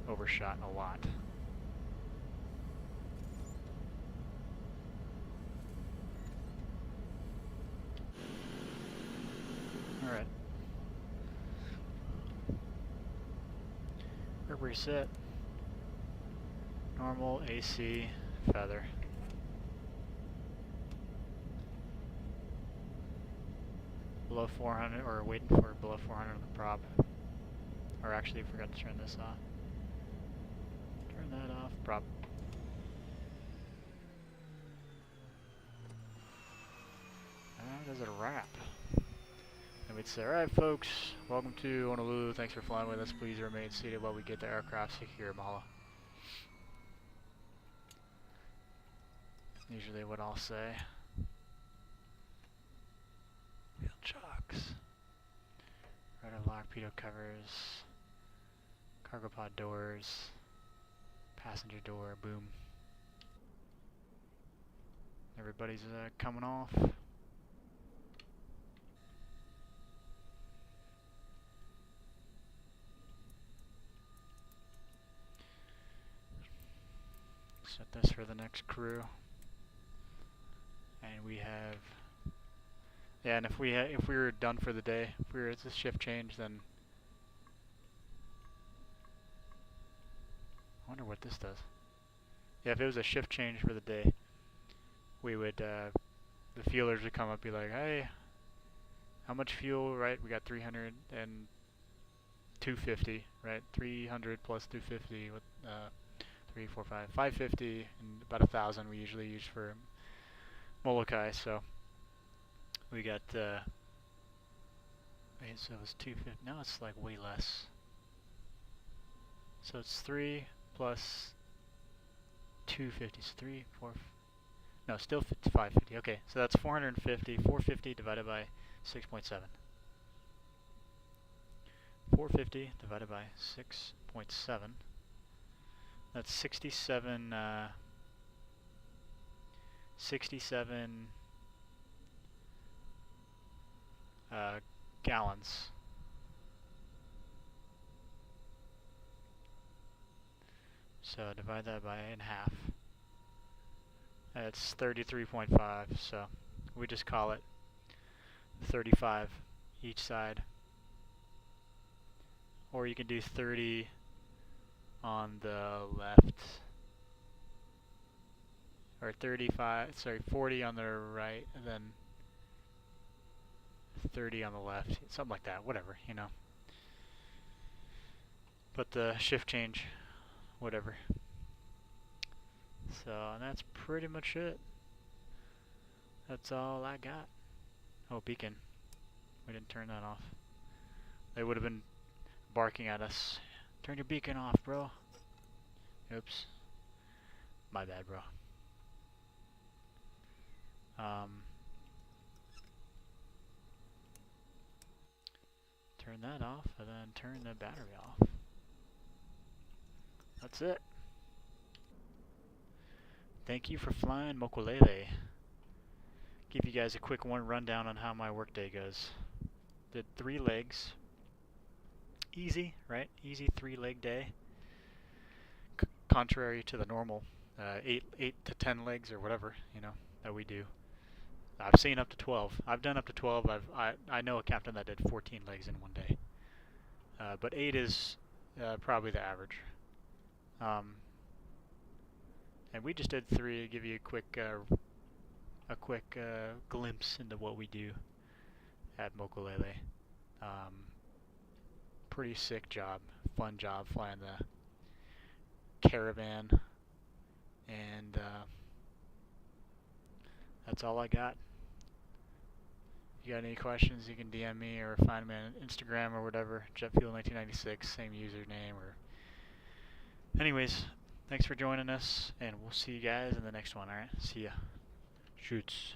Overshot a lot. Alright. We're reset. Normal AC. Feather. Below 400, or waiting for below 400 on the prop. Or actually, forgot to turn this off. Turn that off. Prop. That is a wrap. And we'd say, alright folks, welcome to Honolulu. Thanks for flying with us. Please remain seated while we get the aircraft secure. Mahalo. Usually what I'll say. Wheel chocks. Rudder lock, pitot covers. Cargo pod doors. Passenger door, boom. Everybody's coming off. Set this for the next crew. And we have, yeah. And if we were done for the day, if we were at the shift change, then I wonder what this does. Yeah, if it was a shift change for the day, we would the fuelers would come up, be like, hey, how much fuel? Right, we got 300 and 250. Right, 300 plus 250 with 3, 4, 5, 550, and about 1,000 we usually use for Molokai, so we got, wait, so it was 250, now it's like way less. So it's 3 plus 250, so 3, 4, no, still 550, okay, so that's 450, 450 divided by 6.7. 450 divided by 6.7, that's 67, 67 gallons. So divide that by in half. That's 33.5, so we just call it 35 each side. Or you can do 30 on the left. Or 40 on the right, and then 30 on the left. Something like that, whatever, you know. But the shift change, whatever. So, and that's pretty much it. That's all I got. Oh, beacon. We didn't turn that off. They would have been barking at us. Turn your beacon off, bro. Oops. My bad, bro. Turn that off, and then turn the battery off. That's it. Thank you for flying Mokulele. Give you guys a quick rundown on how my workday goes. Did 3 legs. Easy, right? Easy 3-leg day. Contrary to the normal 8 to 10 legs or whatever, you know, that we do. I've seen up to 12. I've done up to 12. I know a captain that did 14 legs in one day. But 8 is probably the average. And we just did 3 to give you a quick glimpse into what we do at Mokulele. Pretty sick job, fun job flying the Caravan, and that's all I got. If you got any questions, you can DM me or find me on Instagram or whatever, JetFuel1996, same username. Or anyways, thanks for joining us, and we'll see you guys in the next one. All right, see ya. Shoots.